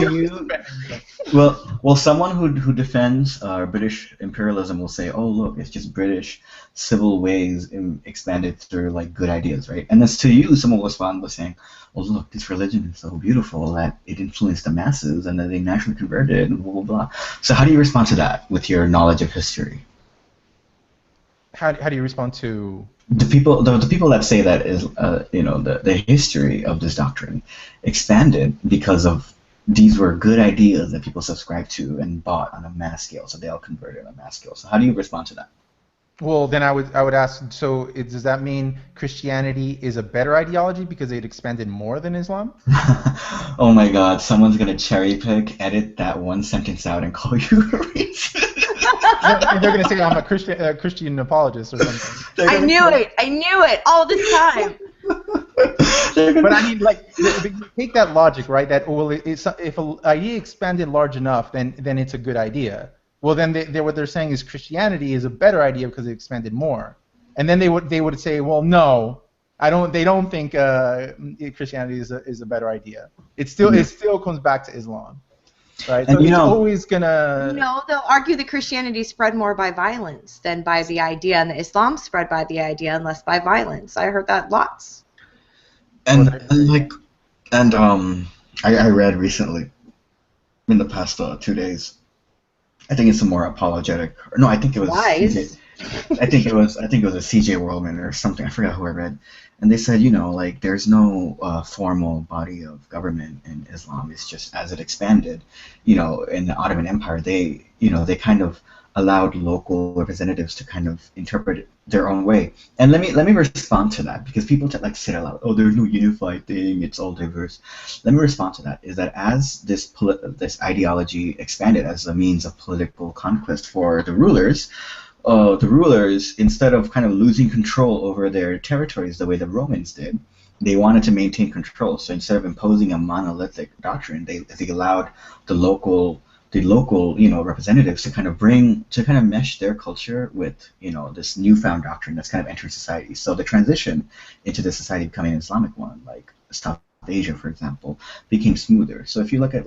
Well, someone who defends British imperialism will say, "Oh, look, it's just British civil ways expanded through good ideas, right?" And as to you, someone will respond by saying, "Oh, look, this religion is so beautiful that it influenced the masses, and then they naturally converted, and blah blah blah." So, how do you respond to that with your knowledge of history? How do you respond to the people that say that is the history of this doctrine expanded because of these were good ideas that people subscribed to and bought on a mass scale, so they all converted on a mass scale. So how do you respond to that? Well, then I would ask, so does that mean Christianity is a better ideology because it expanded more than Islam? Oh my God, someone's gonna cherry pick, edit that one sentence out, and call you a racist. They're gonna say I'm a Christian apologist or something. I knew it all this time. But I mean, take that logic, right? That if an idea expanded large enough, then it's a good idea. Well, then what they're saying is Christianity is a better idea because it expanded more. and then they would say, well, no, I don't. They don't think Christianity is a better idea. It still comes back to Islam, right? And so it's always gonna. No, they'll argue that Christianity spread more by violence than by the idea, and that Islam spread by the idea and less by violence. I heard that lots. And I read recently, in the past 2 days, I think it's a more apologetic. Or no, I think it was. Wise. I think it was a C.J. Worldman or something. I forgot who I read, and they said, like, there's no formal body of government in Islam. It's just as it expanded, in the Ottoman Empire, they kind of allowed local representatives to kind of interpret it their own way. And let me respond to that, because people like to say it out loud. Oh, there's no unified thing. It's all diverse. Let me respond to that. Is that as this ideology expanded as a means of political conquest for the rulers, instead of kind of losing control over their territories the way the Romans did, they wanted to maintain control. So instead of imposing a monolithic doctrine, they allowed the local representatives to kind of mesh their culture with this newfound doctrine that's kind of entering society. So the transition into the society becoming an Islamic one, like South Asia, for example, became smoother. So if you look at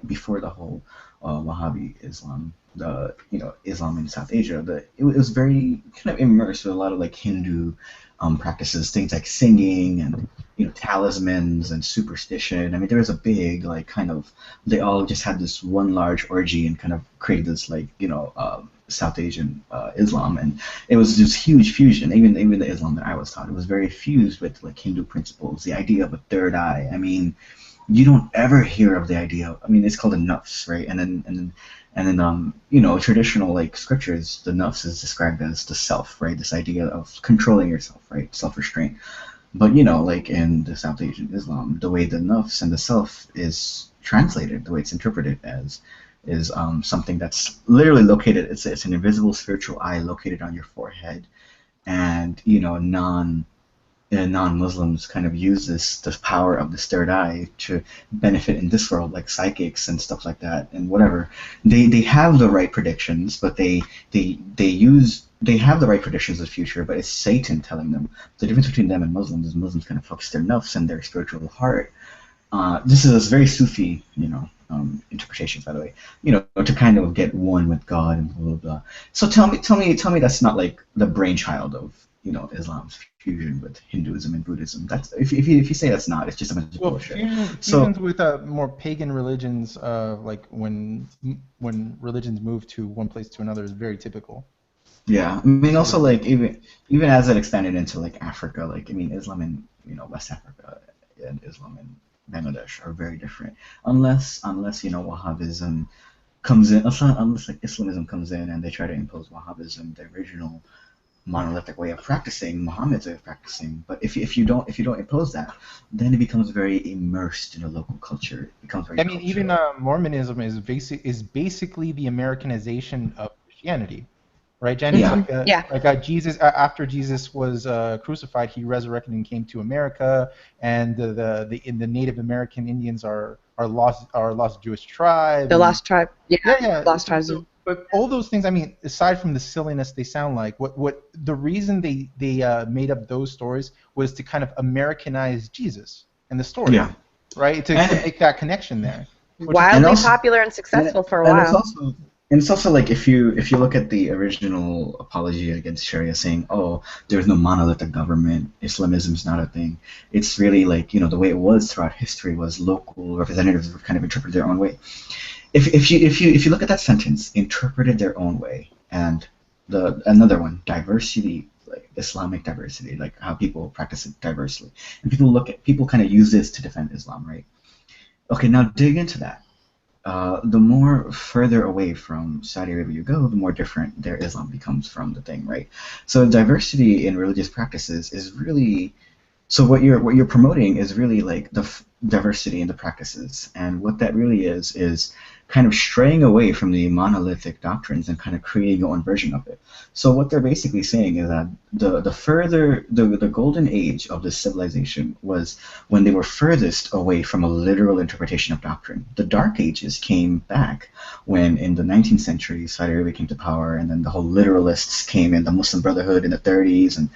before the whole Wahhabi Islam, Islam in South Asia, it was very kind of immersed with a lot of like Hindu practices, things like singing and talismans and superstition. I mean, there was a big they all just had this one large orgy and kind of created this South Asian Islam, and it was this huge fusion. Even the Islam that I was taught, it was very fused with like Hindu principles, the idea of a third eye. I mean, you don't ever hear of the idea. I mean, it's called a nafs, right? And then traditional scriptures, the nafs is described as the self, right? This idea of controlling yourself, right? Self-restraint. But in the South Asian Islam, the way the nafs and the self is translated, the way it's interpreted as, is something that's literally located. It's an invisible spiritual eye located on your forehead, and non-Muslims kind of use this power of this third eye to benefit in this world, like psychics and stuff like that, and whatever. They have the right predictions, but they have the right predictions of the future, but it's Satan telling them. The difference between them and Muslims is Muslims kind of focus their nafs and their spiritual heart. This is a very Sufi, interpretation, by the way, to kind of get one with God and blah blah blah. So tell me that's not like the brainchild of Islam's fusion with Hinduism and Buddhism. That's if you say that's not, it's just a bunch of bullshit. Fusions with more pagan religions, like when religions move to one place to another, is very typical. Yeah, I mean, also even as it expanded into Africa, Islam in West Africa and Islam in Bangladesh are very different. Unless Wahhabism comes in, unless Islamism comes in and they try to impose Wahhabism, the original monolithic way of practicing, Muhammad's way of practicing. But if you don't impose that, then it becomes very immersed in a local culture. It becomes very. Even Mormonism is basically the Americanization of Christianity, right, Jenny? Yeah. Jesus, after Jesus was crucified, he resurrected and came to America, and the Native American Indians are lost Jewish tribe. The lost tribe. Yeah. Lost tribes. But all those things, I mean, aside from the silliness they sound like, what the reason they made up those stories was to kind of Americanize Jesus and the story, right? To make that connection there. Wildly popular and successful for a while. It's also if you look at the original apology against Sharia, saying, oh, there's no monolithic government, Islamism is not a thing. It's really the way it was throughout history was local representatives would kind of interpret their own way. If you look at that sentence, interpreted their own way, and another one, diversity, Islamic diversity, how people practice it diversely, and people kind of use this to defend Islam, right? Okay, now dig into that. The more further away from Saudi Arabia you go, the more different their Islam becomes from the thing, right? So diversity in religious practices is really, so what you're promoting is really diversity in the practices. And what that really is kind of straying away from the monolithic doctrines and kind of creating your own version of it. So what they're basically saying is that the golden age of this civilization was when they were furthest away from a literal interpretation of doctrine. The dark ages came back when in the 19th century Saudi Arabia came to power, and then the whole literalists came in, the Muslim Brotherhood in the 30s, and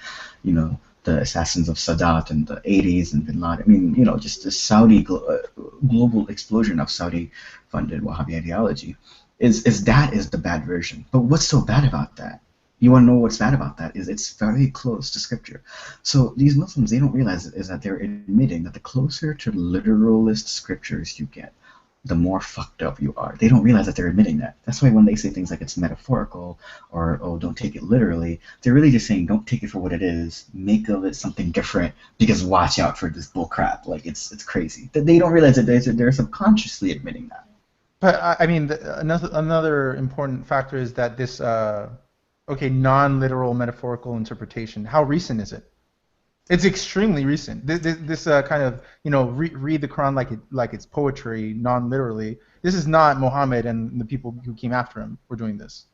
the assassins of Sadat in the 80s and bin Laden. I mean, just the Saudi global explosion of Saudi-funded Wahhabi ideology is the bad version. But what's so bad about that? You want to know what's bad about that is it's very close to scripture. So these Muslims, they don't realize is that they're admitting that the closer to literalist scriptures you get, the more fucked up you are. They don't realize that they're admitting that. That's why when they say things like it's metaphorical or, oh, don't take it literally, they're really just saying don't take it for what it is, make of it something different, because watch out for this bull crap. Like, it's crazy. They don't realize that they're subconsciously admitting that. But, I mean, another important factor is that this, non-literal metaphorical interpretation, how recent is it? It's extremely recent. This kind of read the Quran like it's poetry, non-literally. This is not Muhammad and the people who came after him were doing this.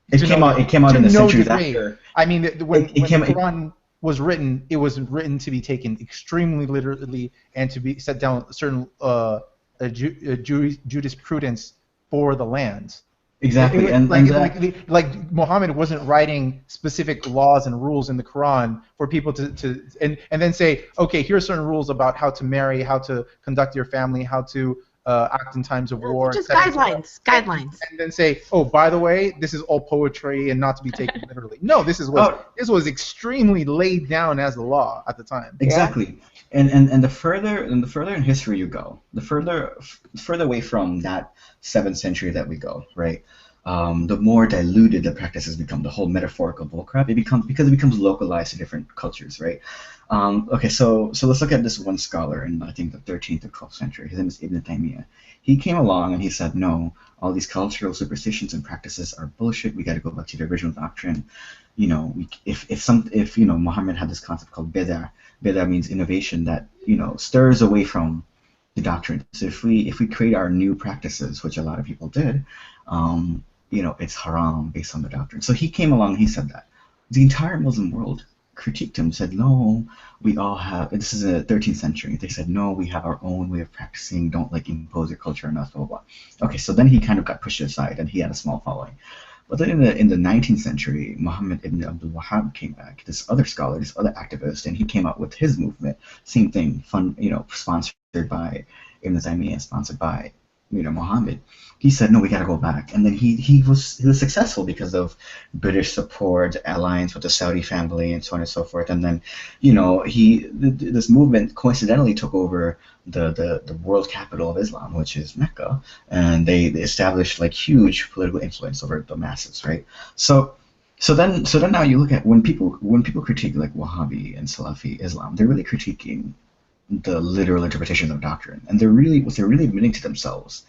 It came out in the centuries after. I mean, when the Quran was written, it was written to be taken extremely literally and to be set down certain jurisprudence for the lands. Exactly, like Muhammad wasn't writing specific laws and rules in the Quran for people to and then say, okay, here are certain rules about how to marry, how to conduct your family, how to act in times of war. Just guidelines. And then say, oh, by the way, this is all poetry and not to be taken literally. No, this was extremely laid down as the law at the time. Exactly. And the further in history you go, the further away from that 7th century that we go, right? The more diluted the practices become, the whole metaphorical bullcrap, because it becomes localized to different cultures, right? Okay, so let's look at this one scholar in, I think, the 13th or 12th century. His name is Ibn Taymiyyah. He came along and he said, no, all these cultural superstitions and practices are bullshit. We got to go back to the original doctrine. If Muhammad had this concept called bid'ah. Bid'ah means innovation that stirs away from the doctrine. So if we create our new practices, which a lot of people did, it's haram based on the doctrine. So he came along and he said that. The entire Muslim world critiqued him, said, no, we all have, this is in the 13th century, they said, no, we have our own way of practicing, don't impose your culture on us, blah, blah, blah. Okay, so then he kind of got pushed aside and he had a small following. But then in the 19th century, Muhammad ibn Abdul Wahhab came back, this other scholar, this other activist, and he came out with his movement. Same thing, sponsored by Ibn Taymiyyah, sponsored by Muhammad. He said, no, we got to go back. And then he was successful because of British support, alliance with the Saudi family, and so on and so forth. And then, this movement coincidentally took over the world capital of Islam, which is Mecca, and they established huge political influence over the masses, right? So then now you look at when people critique Wahhabi and Salafi Islam, they're really critiquing the literal interpretation of doctrine, and what they're really admitting to themselves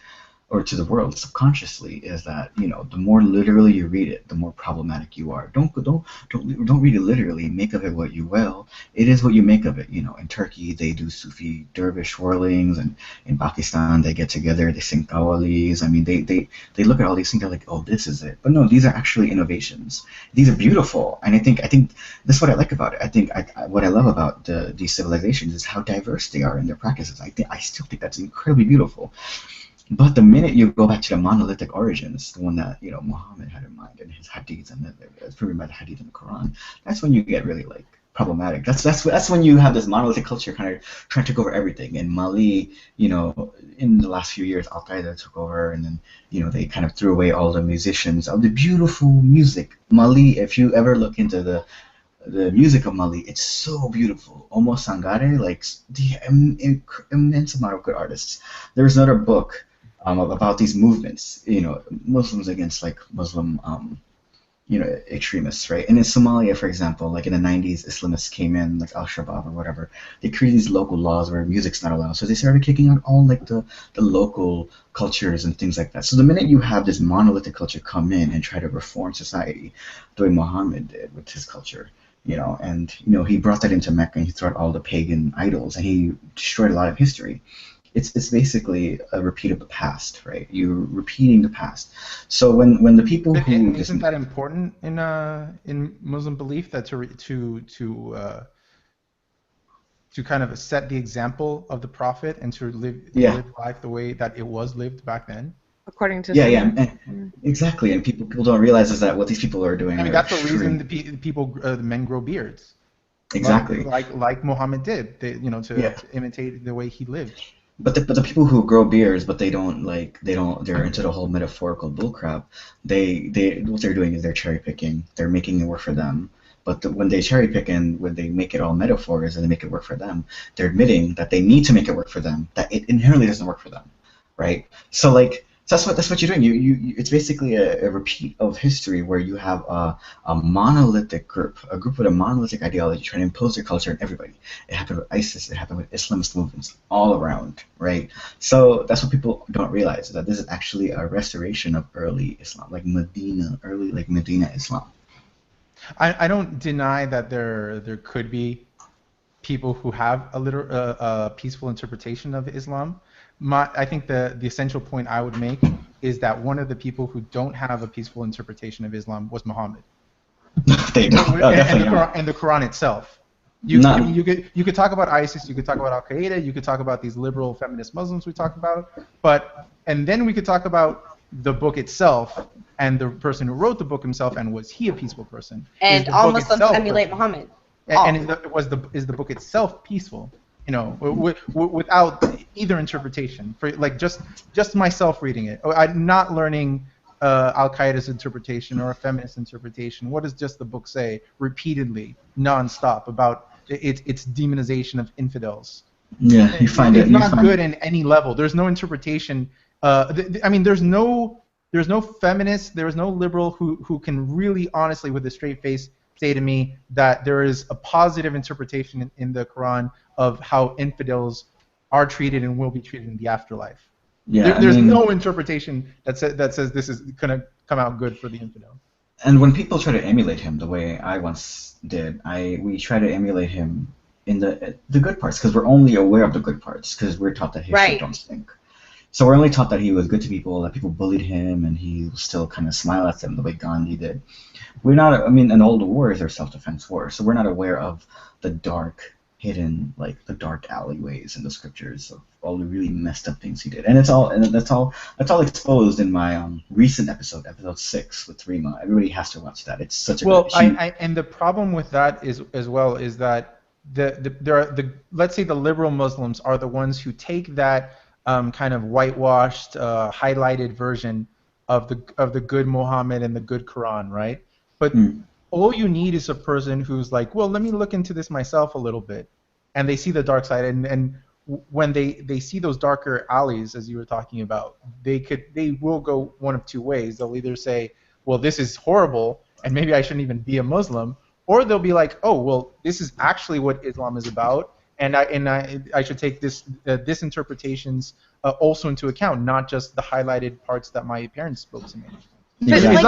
or to the world subconsciously is that the more literally you read it, the more problematic you are. Don't read it literally. Make of it what you will. It is what you make of it. In Turkey they do Sufi dervish whirlings, and in Pakistan they get together, they sing qawalis. I mean, they look at all these things, they're like, oh, this is it. But no, these are actually innovations. These are beautiful, and I think that's what I like about it. I think what I love about these civilizations is how diverse they are in their practices. I still think that's incredibly beautiful. But the minute you go back to the monolithic origins, the one that Muhammad had in mind in his hadith, and it's proven by the hadith in the Quran, that's when you get really problematic. That's when you have this monolithic culture kind of trying to take over everything. In Mali, in the last few years, Al Qaeda took over, and then they kind of threw away all the musicians of the beautiful music. Mali, if you ever look into the music of Mali, it's so beautiful. Almost Sangare, the immense amount of good artists. There's another book about these movements, Muslims against Muslim, extremists, right? And in Somalia, for example, in the 90s, Islamists came in, Al-Shabaab or whatever. They created these local laws where music's not allowed. So they started kicking out all the local cultures and things like that. So the minute you have this monolithic culture come in and try to reform society, the way Muhammad did with his culture, and he brought that into Mecca and he threw out all the pagan idols and he destroyed a lot of history. It's basically a repeat of the past, right? You're repeating the past. So when the people who isn't that important in Muslim belief, that to kind of set the example of the Prophet and to live life the way that it was lived back then? According to exactly, and people don't realize is that what these people are doing. I mean, that's the reason the men grow beards. Exactly. Like Muhammad did, to imitate the way he lived. But the people who grow beards, but they're into the whole metaphorical bullcrap. What they're doing is they're cherry picking. They're making it work for them. But when they cherry pick and when they make it all metaphors and they make it work for them, they're admitting that they need to make it work for them. That it inherently doesn't work for them, right? So that's what you're doing. You it's basically a repeat of history where you have a monolithic group, a group with a monolithic ideology trying to impose their culture on everybody. It happened with ISIS. It happened with Islamist movements all around, right? So that's what people don't realize, that this is actually a restoration of early Islam, like Medina Islam. I don't deny that there could be people who have a peaceful interpretation of Islam. I think the essential point I would make is that one of the people who don't have a peaceful interpretation of Islam was Muhammad. They don't. And the Quran itself. You could talk about ISIS, you could talk about Al Qaeda, you could talk about these liberal feminist Muslims we talked about, and then we could talk about the book itself and the person who wrote the book himself, and was he a peaceful person? And all Muslims emulate Muhammad. And is the book itself peaceful? Without either interpretation, for just myself reading it, I'm not learning Al Qaeda's interpretation or a feminist interpretation. What does just the book say repeatedly, nonstop, about its demonization of infidels? Yeah, you find it's not good in any level. There's no interpretation. I mean, there's no feminist, there's no liberal who can really honestly, with a straight face, say to me that there is a positive interpretation in the Quran of how infidels are treated and will be treated in the afterlife. Yeah, there's no interpretation that says this is going to come out good for the infidel. And when people try to emulate him the way I once did, we try to emulate him in the good parts, because we're only aware of the good parts, because we're taught that history don't stink. So we're only taught that he was good to people, that people bullied him, and he still kind of smile at them the way Gandhi did. We're not, and all the wars are self-defense wars, so we're not aware of the dark, hidden, the dark alleyways in the scriptures of all the really messed up things he did. And that's all exposed in my recent episode 6 with Rima. Everybody has to watch that. It's such a and the problem with that is that let's say the liberal Muslims are the ones who take that kind of whitewashed, highlighted version of the good Muhammad and the good Quran, right? But all you need is a person who's like, well, let me look into this myself a little bit, and they see the dark side, and when they see those darker alleys, as you were talking about, they will go one of two ways. They'll either say, well, this is horrible, and maybe I shouldn't even be a Muslim, or they'll be like, oh, well, this is actually what Islam is about, and I should take this interpretations also into account, not just the highlighted parts that my parents spoke to me. It's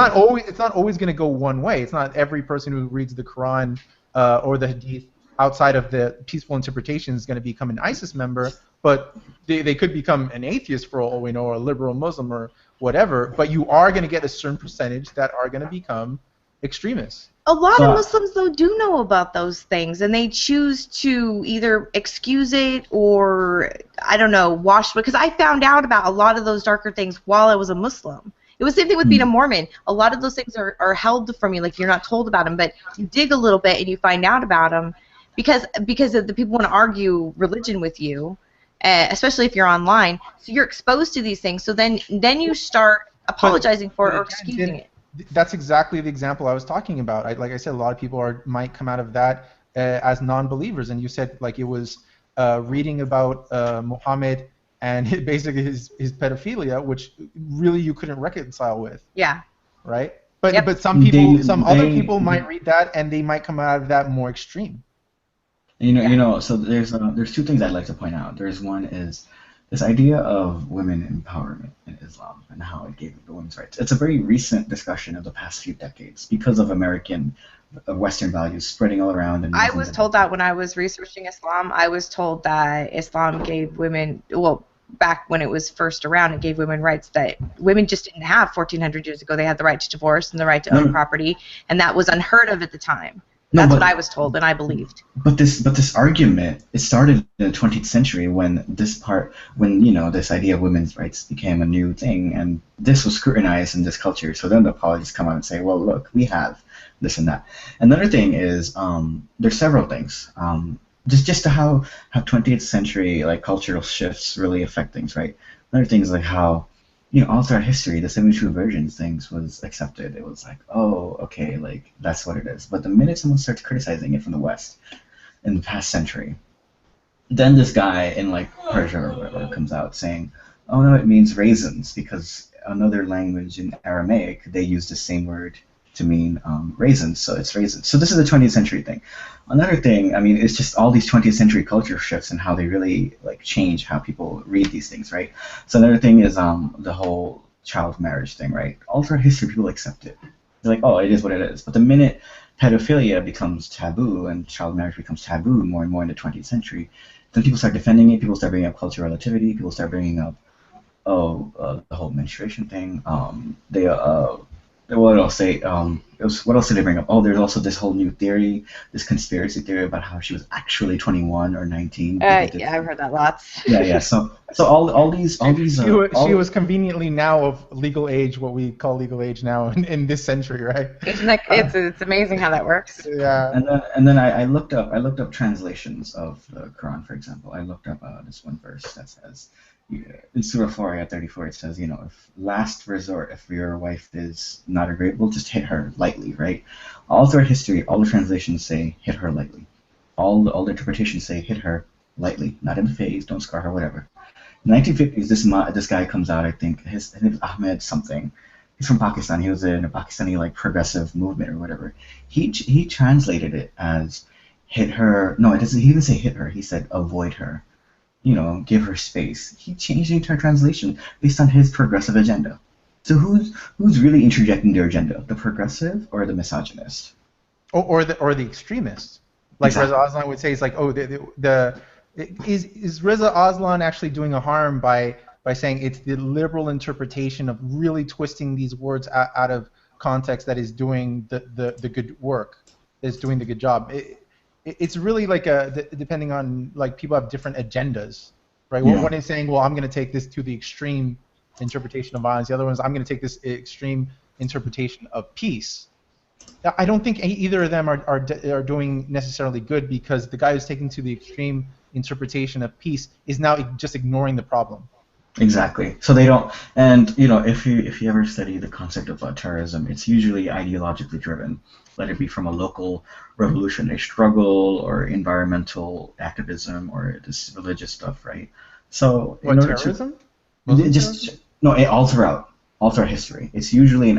not always going to go one way. It's not every person who reads the Quran or the Hadith outside of the peaceful interpretation is going to become an ISIS member, but they could become an atheist for all we know, or a liberal Muslim or whatever. But you are going to get a certain percentage that are going to become extremists. A lot of Muslims, though, do know about those things, and they choose to either excuse it or, I don't know, wash it. Because I found out about a lot of those darker things while I was a Muslim. It was the same thing with being a Mormon. A lot of those things are held from you, like you're not told about them, but you dig a little bit and you find out about them because the people want to argue religion with you, especially if you're online. So you're exposed to these things. So then you start apologizing for it or excusing it. That's exactly the example I was talking about. Like I said, a lot of people might come out of that as non-believers, and you said like it was reading about Muhammad and basically his pedophilia, which really you couldn't reconcile with. Yeah. Right. But some other people might read that and they might come out of that more extreme. So there's two things I'd like to point out. There's this idea of women empowerment in Islam and how it gave the women's rights. It's a very recent discussion of the past few decades because of American Western values spreading all around. And I was told that when I was researching Islam, I was told that Islam gave women, well, back when it was first around, it gave women rights that women just didn't have 1400 years ago. They had the right to divorce and the right to own property, and that was unheard of at the time. That's what I was told, and I believed. But this argument, it started in the 20th century when this idea of women's rights became a new thing, and this was scrutinized in this culture. So then the apologists come out and say, well, look, we have this and that. Another thing is, there's several things. Just to how 20th century cultural shifts really affect things, right? Another thing is how all throughout history, the 72 versions things was accepted. It was oh, okay, that's what it is. But the minute someone starts criticizing it from the West in the past century, then this guy in Persia or whatever comes out saying, oh no, it means raisins, because another language in Aramaic, they use the same word to mean raisins, so it's raisins. So this is a 20th century thing. Another thing, it's just all these 20th century culture shifts and how they really change how people read these things, right? So another thing is the whole child marriage thing, right? All throughout history, people accept it. They're oh, it is what it is. But the minute pedophilia becomes taboo and child marriage becomes taboo more and more in the 20th century, then people start defending it. People start bringing up cultural relativity. People start bringing up the whole menstruation thing. What else what else did they bring up? Oh, there's also this whole new theory, this conspiracy theory about how she was actually 21 or 19. Yeah, I've heard that lots. Yeah. So all these. She was conveniently now of legal age, what we call legal age now in this century, right? Isn't that it's amazing how that works? Yeah. And then I looked up translations of the Quran, for example. I looked up this one verse that says. In Surah 4, ayat 34, it says, if last resort, if your wife is not agreeable, just hit her lightly, right? All throughout history, all the translations say hit her lightly. All the interpretations say hit her lightly, not in the face, don't scar her, whatever. In the 1950s, this guy comes out, I think, his name is Ahmed something. He's from Pakistan. He was in a Pakistani progressive movement or whatever. He translated it as hit her. No, he didn't say hit her. He said avoid her. Give her space. He changed the entire translation based on his progressive agenda. So who's really interjecting their agenda? The progressive or the misogynist? Or the extremist? Exactly. Reza Aslan would say, it's is Reza Aslan actually doing a harm by saying it's the liberal interpretation of really twisting these words out of context that is doing the good work, is doing the good job? It's really depending on people have different agendas, right? Yeah. One is saying, well, I'm going to take this to the extreme interpretation of violence. The other one is I'm going to take this extreme interpretation of peace. I don't think either of them are doing necessarily good, because the guy who's taking to the extreme interpretation of peace is now just ignoring the problem. Exactly. So they don't, and if you ever study the concept of terrorism, it's usually ideologically driven, let it be from a local revolutionary struggle or environmental activism or this religious stuff, right? So terrorism? All throughout history, it's usually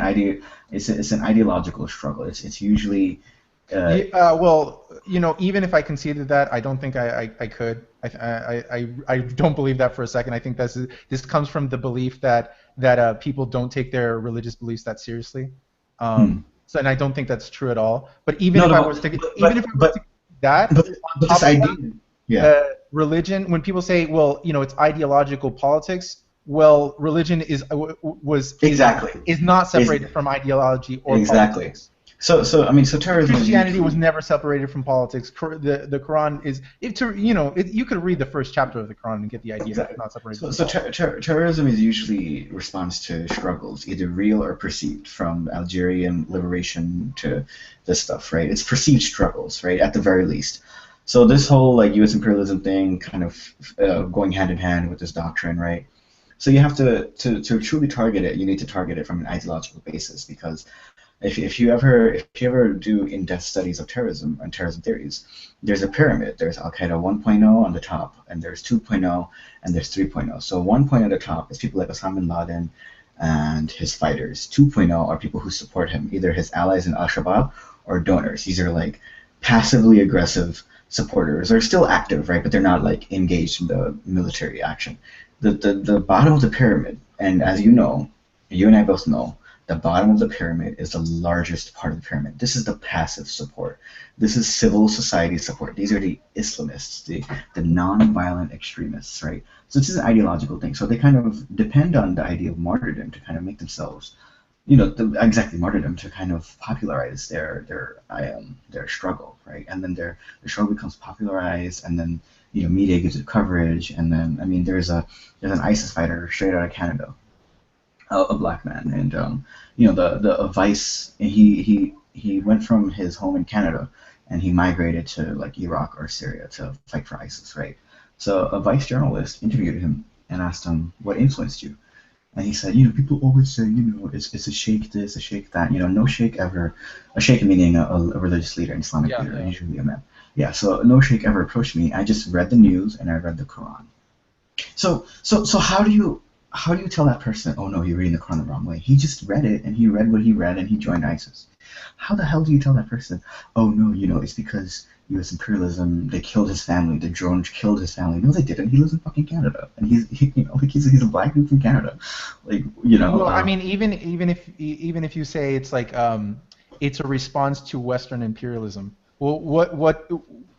it's an ideological struggle. It's usually. Even if I conceded that, I don't think I could. I don't believe that for a second. I think this comes from the belief that people don't take their religious beliefs that seriously. So, and I don't think that's true at all. But even if I was to that, this idea, religion. When people say, well, it's ideological politics. Well, religion is not separated from ideology or politics. So terrorism. Christianity was never separated from politics. The Quran is, you could read the first chapter of the Quran and get the idea that it's not separated. So terrorism is usually response to struggles, either real or perceived, from Algerian liberation to this stuff, right? It's perceived struggles, right? At the very least. So this whole U.S. imperialism thing, kind of going hand in hand with this doctrine, right? So you have to truly target it. You need to target it from an ideological basis, because if you ever do in-depth studies of terrorism and terrorism theories, there's a pyramid. There's Al-Qaeda 1.0 on the top, and there's 2.0, and there's 3.0. So 1.0 at the top is people like Osama bin Laden and his fighters. 2.0 are people who support him, either his allies in Al-Shabaab or donors. These are passively aggressive supporters. They're still active, right? But they're not engaged in the military action. the bottom of the pyramid, and as you know, you and I both know, the bottom of the pyramid is the largest part of the pyramid. This is the passive support. This is civil society support. These are the Islamists, the non-violent extremists, right? So this is an ideological thing. So they kind of depend on the idea of martyrdom to kind of make themselves, exactly martyrdom to kind of popularize their struggle, right? And then their struggle becomes popularized, and then media gives it coverage, and then I mean there's an ISIS fighter straight out of Canada, a black man, and the Vice, he went from his home in Canada and he migrated to like Iraq or Syria to fight for ISIS, right? So a Vice journalist interviewed him and asked him what influenced you. And he said, people always say, it's a sheikh this, a sheikh that, no sheikh ever, a sheikh meaning a religious leader, an Islamic leader, usually a man. Yeah, so no sheikh ever approached me. I just read the news and I read the Quran. So how do you tell that person, oh no, you're reading the Quran the wrong way? He just read it and he read what he read and he joined ISIS. How the hell do you tell that person, oh no, it's because U.S. imperialism, they killed his family, the drones killed his family? No, they didn't. He lives in fucking Canada, and he's a black dude from Canada, Well, I mean, even if you say it's like it's a response to Western imperialism. Well,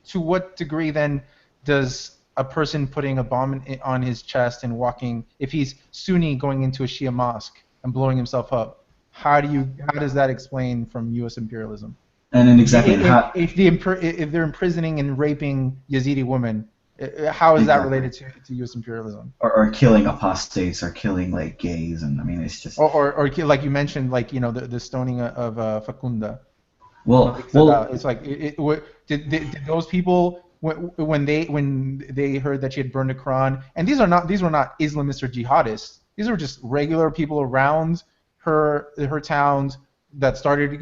to what degree then does a person putting a bomb on his chest and walking, if he's Sunni going into a Shia mosque and blowing himself up, how does that explain from U.S. imperialism? And then exactly if they're imprisoning and raping Yazidi women, how is that related to U.S. imperialism? Or killing apostates, or killing like gays, and I mean it's just or like you mentioned, like the stoning of Facunda. Well, it's like did those people when they heard that she had burned a Quran, and these were not Islamists or jihadists. These were just regular people around her towns that started,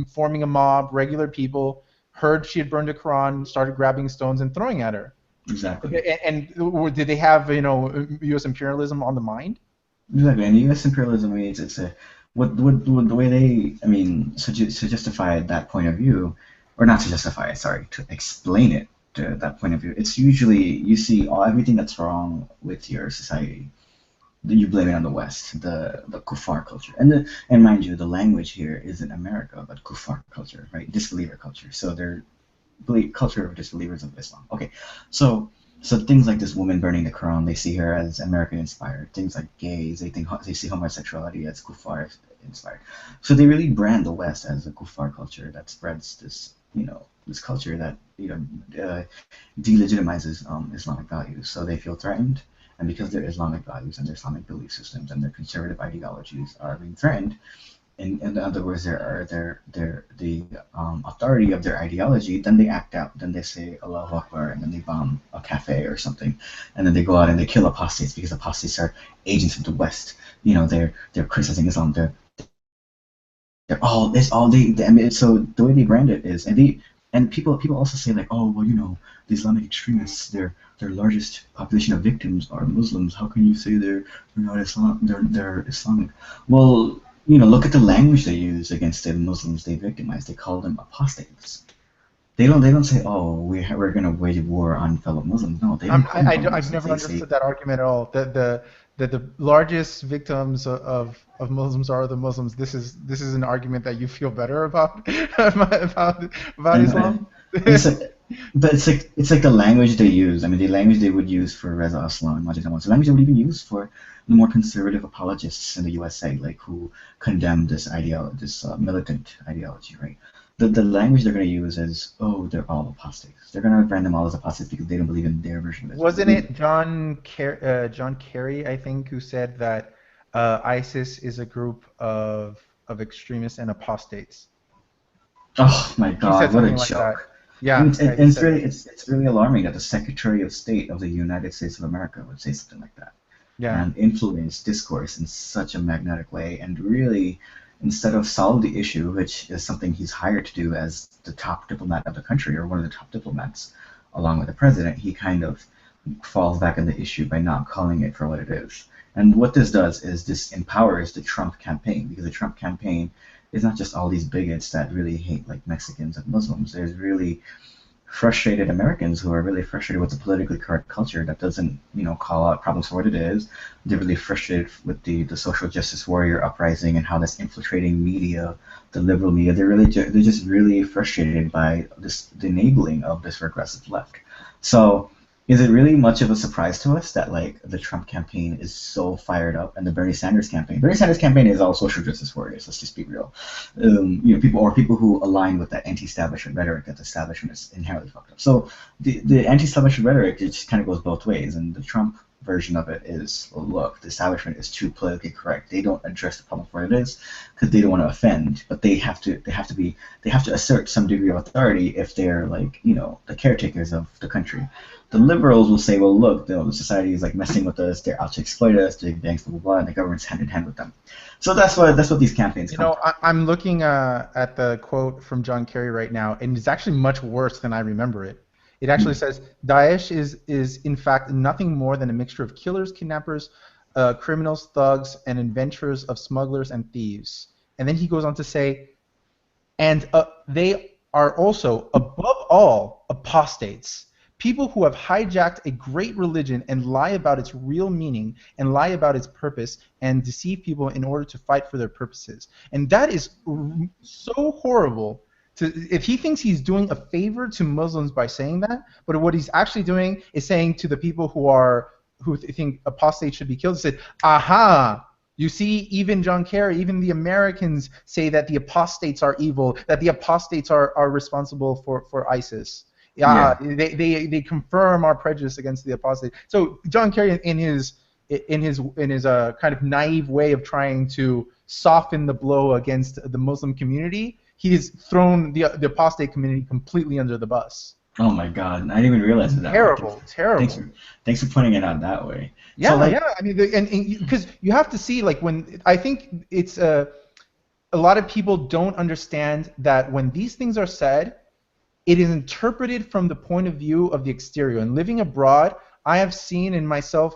forming a mob. Regular people heard she had burned a Quran, started grabbing stones and throwing at her. Exactly. And did they have, U.S. imperialism on the mind? Exactly. And U.S. imperialism means it's the way they, to justify that point of view, or not to justify it, sorry, to explain it to that point of view. It's usually you see everything that's wrong with your society, you blame it on the West, the Kuffar culture, and mind you, the language here isn't America, but Kuffar culture, right? Disbeliever culture. So they're culture of disbelievers of Islam. Okay, so things like this woman burning the Quran, they see her as American inspired. Things like gays, they see homosexuality as Kuffar inspired. So they really brand the West as a Kuffar culture that spreads this, this culture that delegitimizes Islamic values. So they feel threatened. And because their Islamic values and their Islamic belief systems and their conservative ideologies are being threatened, in other words, the authority of their ideology, then they act out. Then they say Allahu Akbar, and then they bomb a cafe or something, and then they go out and they kill apostates because apostates are agents of the West. They're criticizing Islam. So the way they brand it is, and people also say like, oh well, the Islamic extremists, their largest population of victims are Muslims. How can you say they're not Islam? They're Islamic. Well, look at the language they use against the Muslims they victimize. They call them apostates. They don't say, oh, we're gonna wage war on fellow Muslims. No, they don't. I've never understood that argument at all. That the largest victims of Muslims are the Muslims. This is an argument that you feel better about Islam. But it's like the language they use. I mean, the language they would use for Reza Aslan and Majid Awan. The language they would even use for the more conservative apologists in the USA, like who condemn this militant ideology, right? The language they're going to use is, oh, they're all apostates. They're going to brand them all as apostates because they don't believe in their version of it. Wasn't it John Kerry, I think, who said that ISIS is a group of extremists and apostates? Oh my God! What a joke! Like yeah, it's really alarming that the Secretary of State of the United States of America would say something like that. Yeah. And influence discourse in such a magnetic way, and really, instead of solve the issue, which is something he's hired to do as the top diplomat of the country, or one of the top diplomats, along with the president, he kind of falls back on the issue by not calling it for what it is. And what this does is this empowers the Trump campaign, because the Trump campaign is not just all these bigots that really hate like Mexicans and Muslims. There's really frustrated Americans who are really frustrated with the politically correct culture that doesn't, call out problems for what it is. They're really frustrated with the social justice warrior uprising and how that's infiltrating media, the liberal media. They're just really frustrated by the enabling of this regressive left. So is it really much of a surprise to us that like the Trump campaign is so fired up and the Bernie Sanders campaign? Bernie Sanders campaign is all social justice warriors. Let's just be real. People who align with that anti-establishment rhetoric that the establishment is inherently fucked up. So the anti-establishment rhetoric, it just kind of goes both ways, and the Trump version of it is, well, look, the establishment is too politically correct. They don't address the problem for what it is because they don't want to offend, but they have to assert some degree of authority if they're like, the caretakers of the country. The liberals will say, well, look, the society is like messing with us. They're out to exploit us. They're gangs, blah blah blah, and the government's hand in hand with them. So that's what these campaigns. I'm looking at the quote from John Kerry right now, and it's actually much worse than I remember it. It actually says, Daesh is in fact nothing more than a mixture of killers, kidnappers, criminals, thugs, and adventurers of smugglers and thieves. And then he goes on to say, and they are also, above all, apostates. People who have hijacked a great religion and lie about its real meaning and lie about its purpose and deceive people in order to fight for their purposes. And that is so horrible. If he thinks he's doing a favor to Muslims by saying that, but what he's actually doing is saying to the people who think apostates should be killed, he said, aha, you see, even John Kerry, even the Americans say that the apostates are evil, that the apostates are responsible for ISIS. Yeah. They confirm our prejudice against the apostate. So John Kerry, in his kind of naive way of trying to soften the blow against the Muslim community, he's thrown the apostate community completely under the bus. Oh my God! I didn't even realize that. Terrible. Thanks for pointing it out that way. Yeah, so, I mean, and because you have to see, like, when I think it's a lot of people don't understand that when these things are said, it is interpreted from the point of view of the exterior. And living abroad, I have seen in myself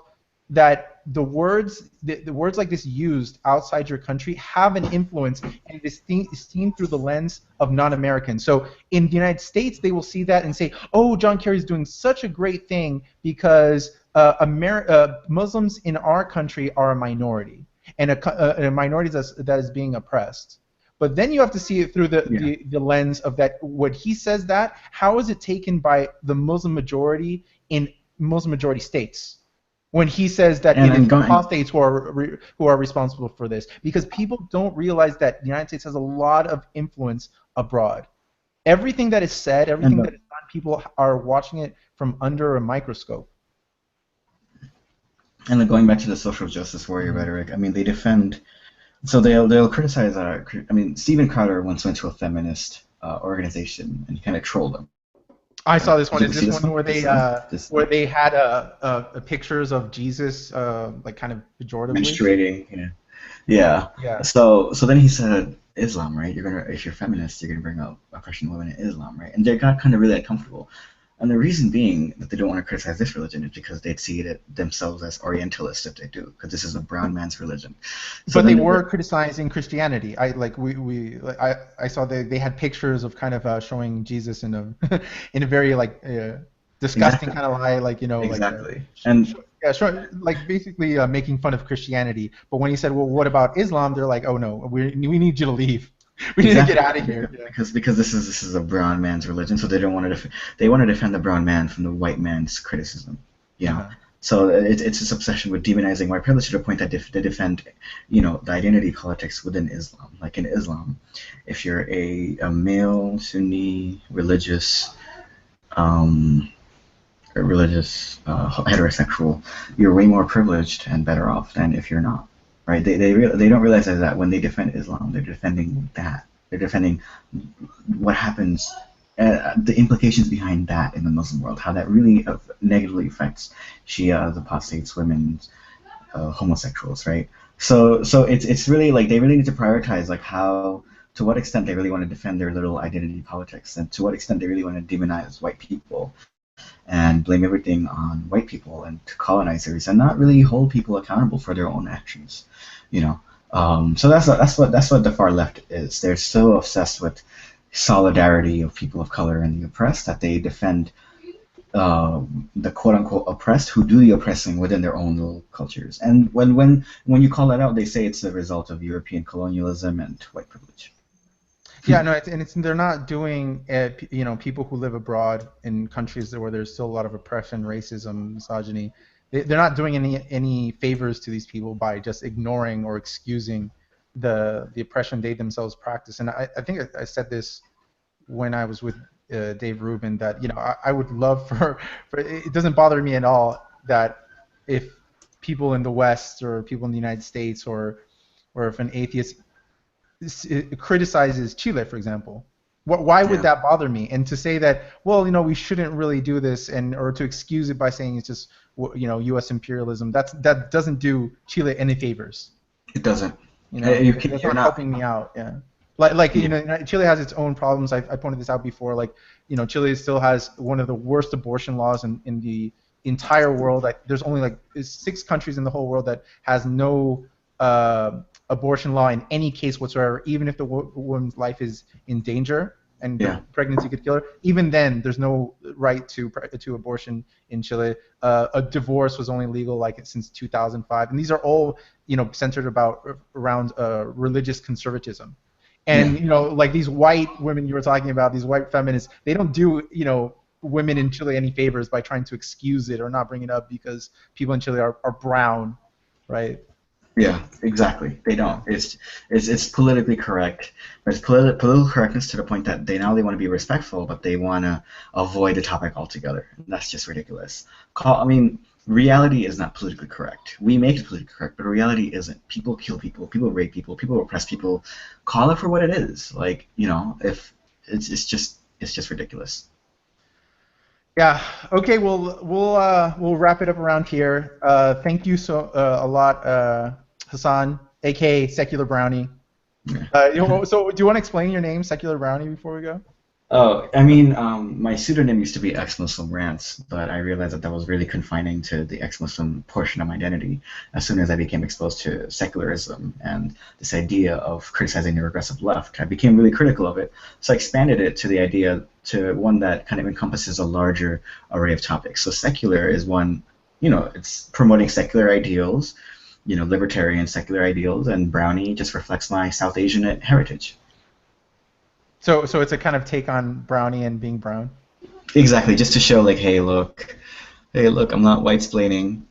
that the words like this used outside your country have an influence, and it is seen through the lens of non-Americans. So in the United States, they will see that and say, oh, John Kerry is doing such a great thing because Muslims in our country are a minority, and a minority that is being oppressed. But then you have to see it through the lens of that. What he says, that how is it taken by the Muslim majority in Muslim majority states? When he says that it is apostates who are responsible for this, because people don't realize that the United States has a lot of influence abroad. Everything that is said, everything that is done, people are watching it from under a microscope. And then going back to the social justice warrior rhetoric, I mean, they defend. So they'll criticize. Steven Crowder once went to a feminist organization and he kind of trolled them. I saw this one. Is this one where they had pictures of Jesus, like kind of pejoratively? Menstruating, yeah. So then he said, Islam, right? If you're feminist, you're gonna bring up oppression of women in Islam, right? And they got kind of really uncomfortable. And the reason being that they don't want to criticize this religion is because they'd see it themselves as Orientalist if they do, because this is a brown man's religion. So but they were criticizing Christianity. I saw they had pictures of kind of showing Jesus in a very disgusting kind of lie, exactly. Basically making fun of Christianity. But when he said, well, what about Islam? They're like, oh no, we need you to leave. We need to get out of here. Yeah. Because this is a brown man's religion, so they don't want to they want to defend the brown man from the white man's criticism. So it's this obsession with demonizing white privilege to the point that they defend, the identity politics within Islam. Like in Islam, if you're a male Sunni religious heterosexual, you're way more privileged and better off than if you're not. Right? They don't realize that when they defend Islam, they're defending that. They're defending what happens, the implications behind that in the Muslim world, how that really negatively affects Shia, apostates, women, homosexuals, right? So it's really like they really need to prioritize to what extent they really want to defend their little identity politics, and to what extent they really want to demonize white people and blame everything on white people and colonizers, and not really hold people accountable for their own actions, So that's what the far left is. They're so obsessed with solidarity of people of color and the oppressed, that they defend the quote-unquote oppressed who do the oppressing within their own little cultures. And when you call that out, they say it's the result of European colonialism and white privilege. Yeah, no, they're not doing people who live abroad in countries where there's still a lot of oppression, racism, misogyny. They're not doing any favors to these people by just ignoring or excusing the oppression they themselves practice. And I think I said this when I was with Dave Rubin, that I would love for it doesn't bother me at all that if people in the West or people in the United States or if an atheist criticizes Chile, for example. Why would that bother me? And to say that, well, we shouldn't really do this, or to excuse it by saying it's just, U.S. imperialism, that doesn't do Chile any favors. It doesn't. It's not helping me out. Yeah. Like Chile has its own problems. I pointed this out before. Like, Chile still has one of the worst abortion laws in the entire world. There's only 6 countries in the whole world that has no abortion law in any case whatsoever, even if the woman's life is in danger and the pregnancy could kill her. Even then, there's no right to abortion in Chile. A divorce was only legal since 2005, and these are all centered around religious conservatism. And these white women you were talking about, these white feminists, they don't do women in Chile any favors by trying to excuse it or not bring it up because people in Chile are brown, right? Yeah, exactly. They don't. It's politically correct. There's political correctness to the point that they want to be respectful, but they want to avoid the topic altogether. That's just ridiculous. Reality is not politically correct. We make it politically correct, but reality isn't. People kill people. People rape people. People oppress people. Call it for what it is. If it's just ridiculous. Yeah. Okay. We'll wrap it up around here. Thank you a lot, Hassan, aka Secular Brownie. So do you want to explain your name, Secular Brownie, before we go? Oh, my pseudonym used to be Ex-Muslim Rants, but I realized that was really confining to the ex-Muslim portion of my identity. As soon as I became exposed to secularism and this idea of criticizing the regressive left, I became really critical of it. So I expanded it to the idea to one that kind of encompasses a larger array of topics. So secular is one, it's promoting secular ideals, libertarian secular ideals, and Brownie just reflects my South Asian heritage. So it's a kind of take on Brownie and being brown? Exactly, just to show hey look, I'm not white-splaining.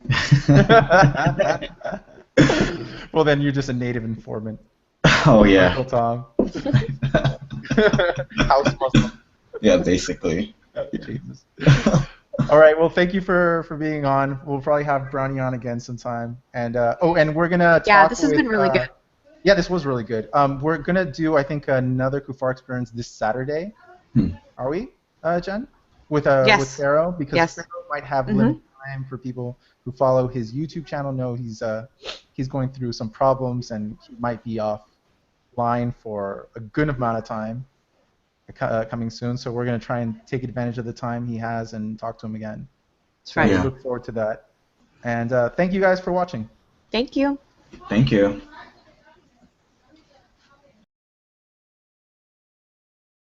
Well, then you're just a native informant. Oh yeah. Uncle Tom. House Muslim. Yeah, basically. Jesus. All right. Well, thank you for being on. We'll probably have Brownie on again sometime. And and we're gonna talk. Yeah, this has been really good. Yeah, this was really good. We're gonna do, I think, another Kuffar experience this Saturday. Are we, Jen? With Pharaoh, because Pharaoh might have limited time for people who follow his YouTube channel. Know he's going through some problems and he might be offline for a good amount of time coming soon. So we're gonna try and take advantage of the time he has and talk to him again. That's right. We look forward to that. And thank you guys for watching. Thank you. Thank you.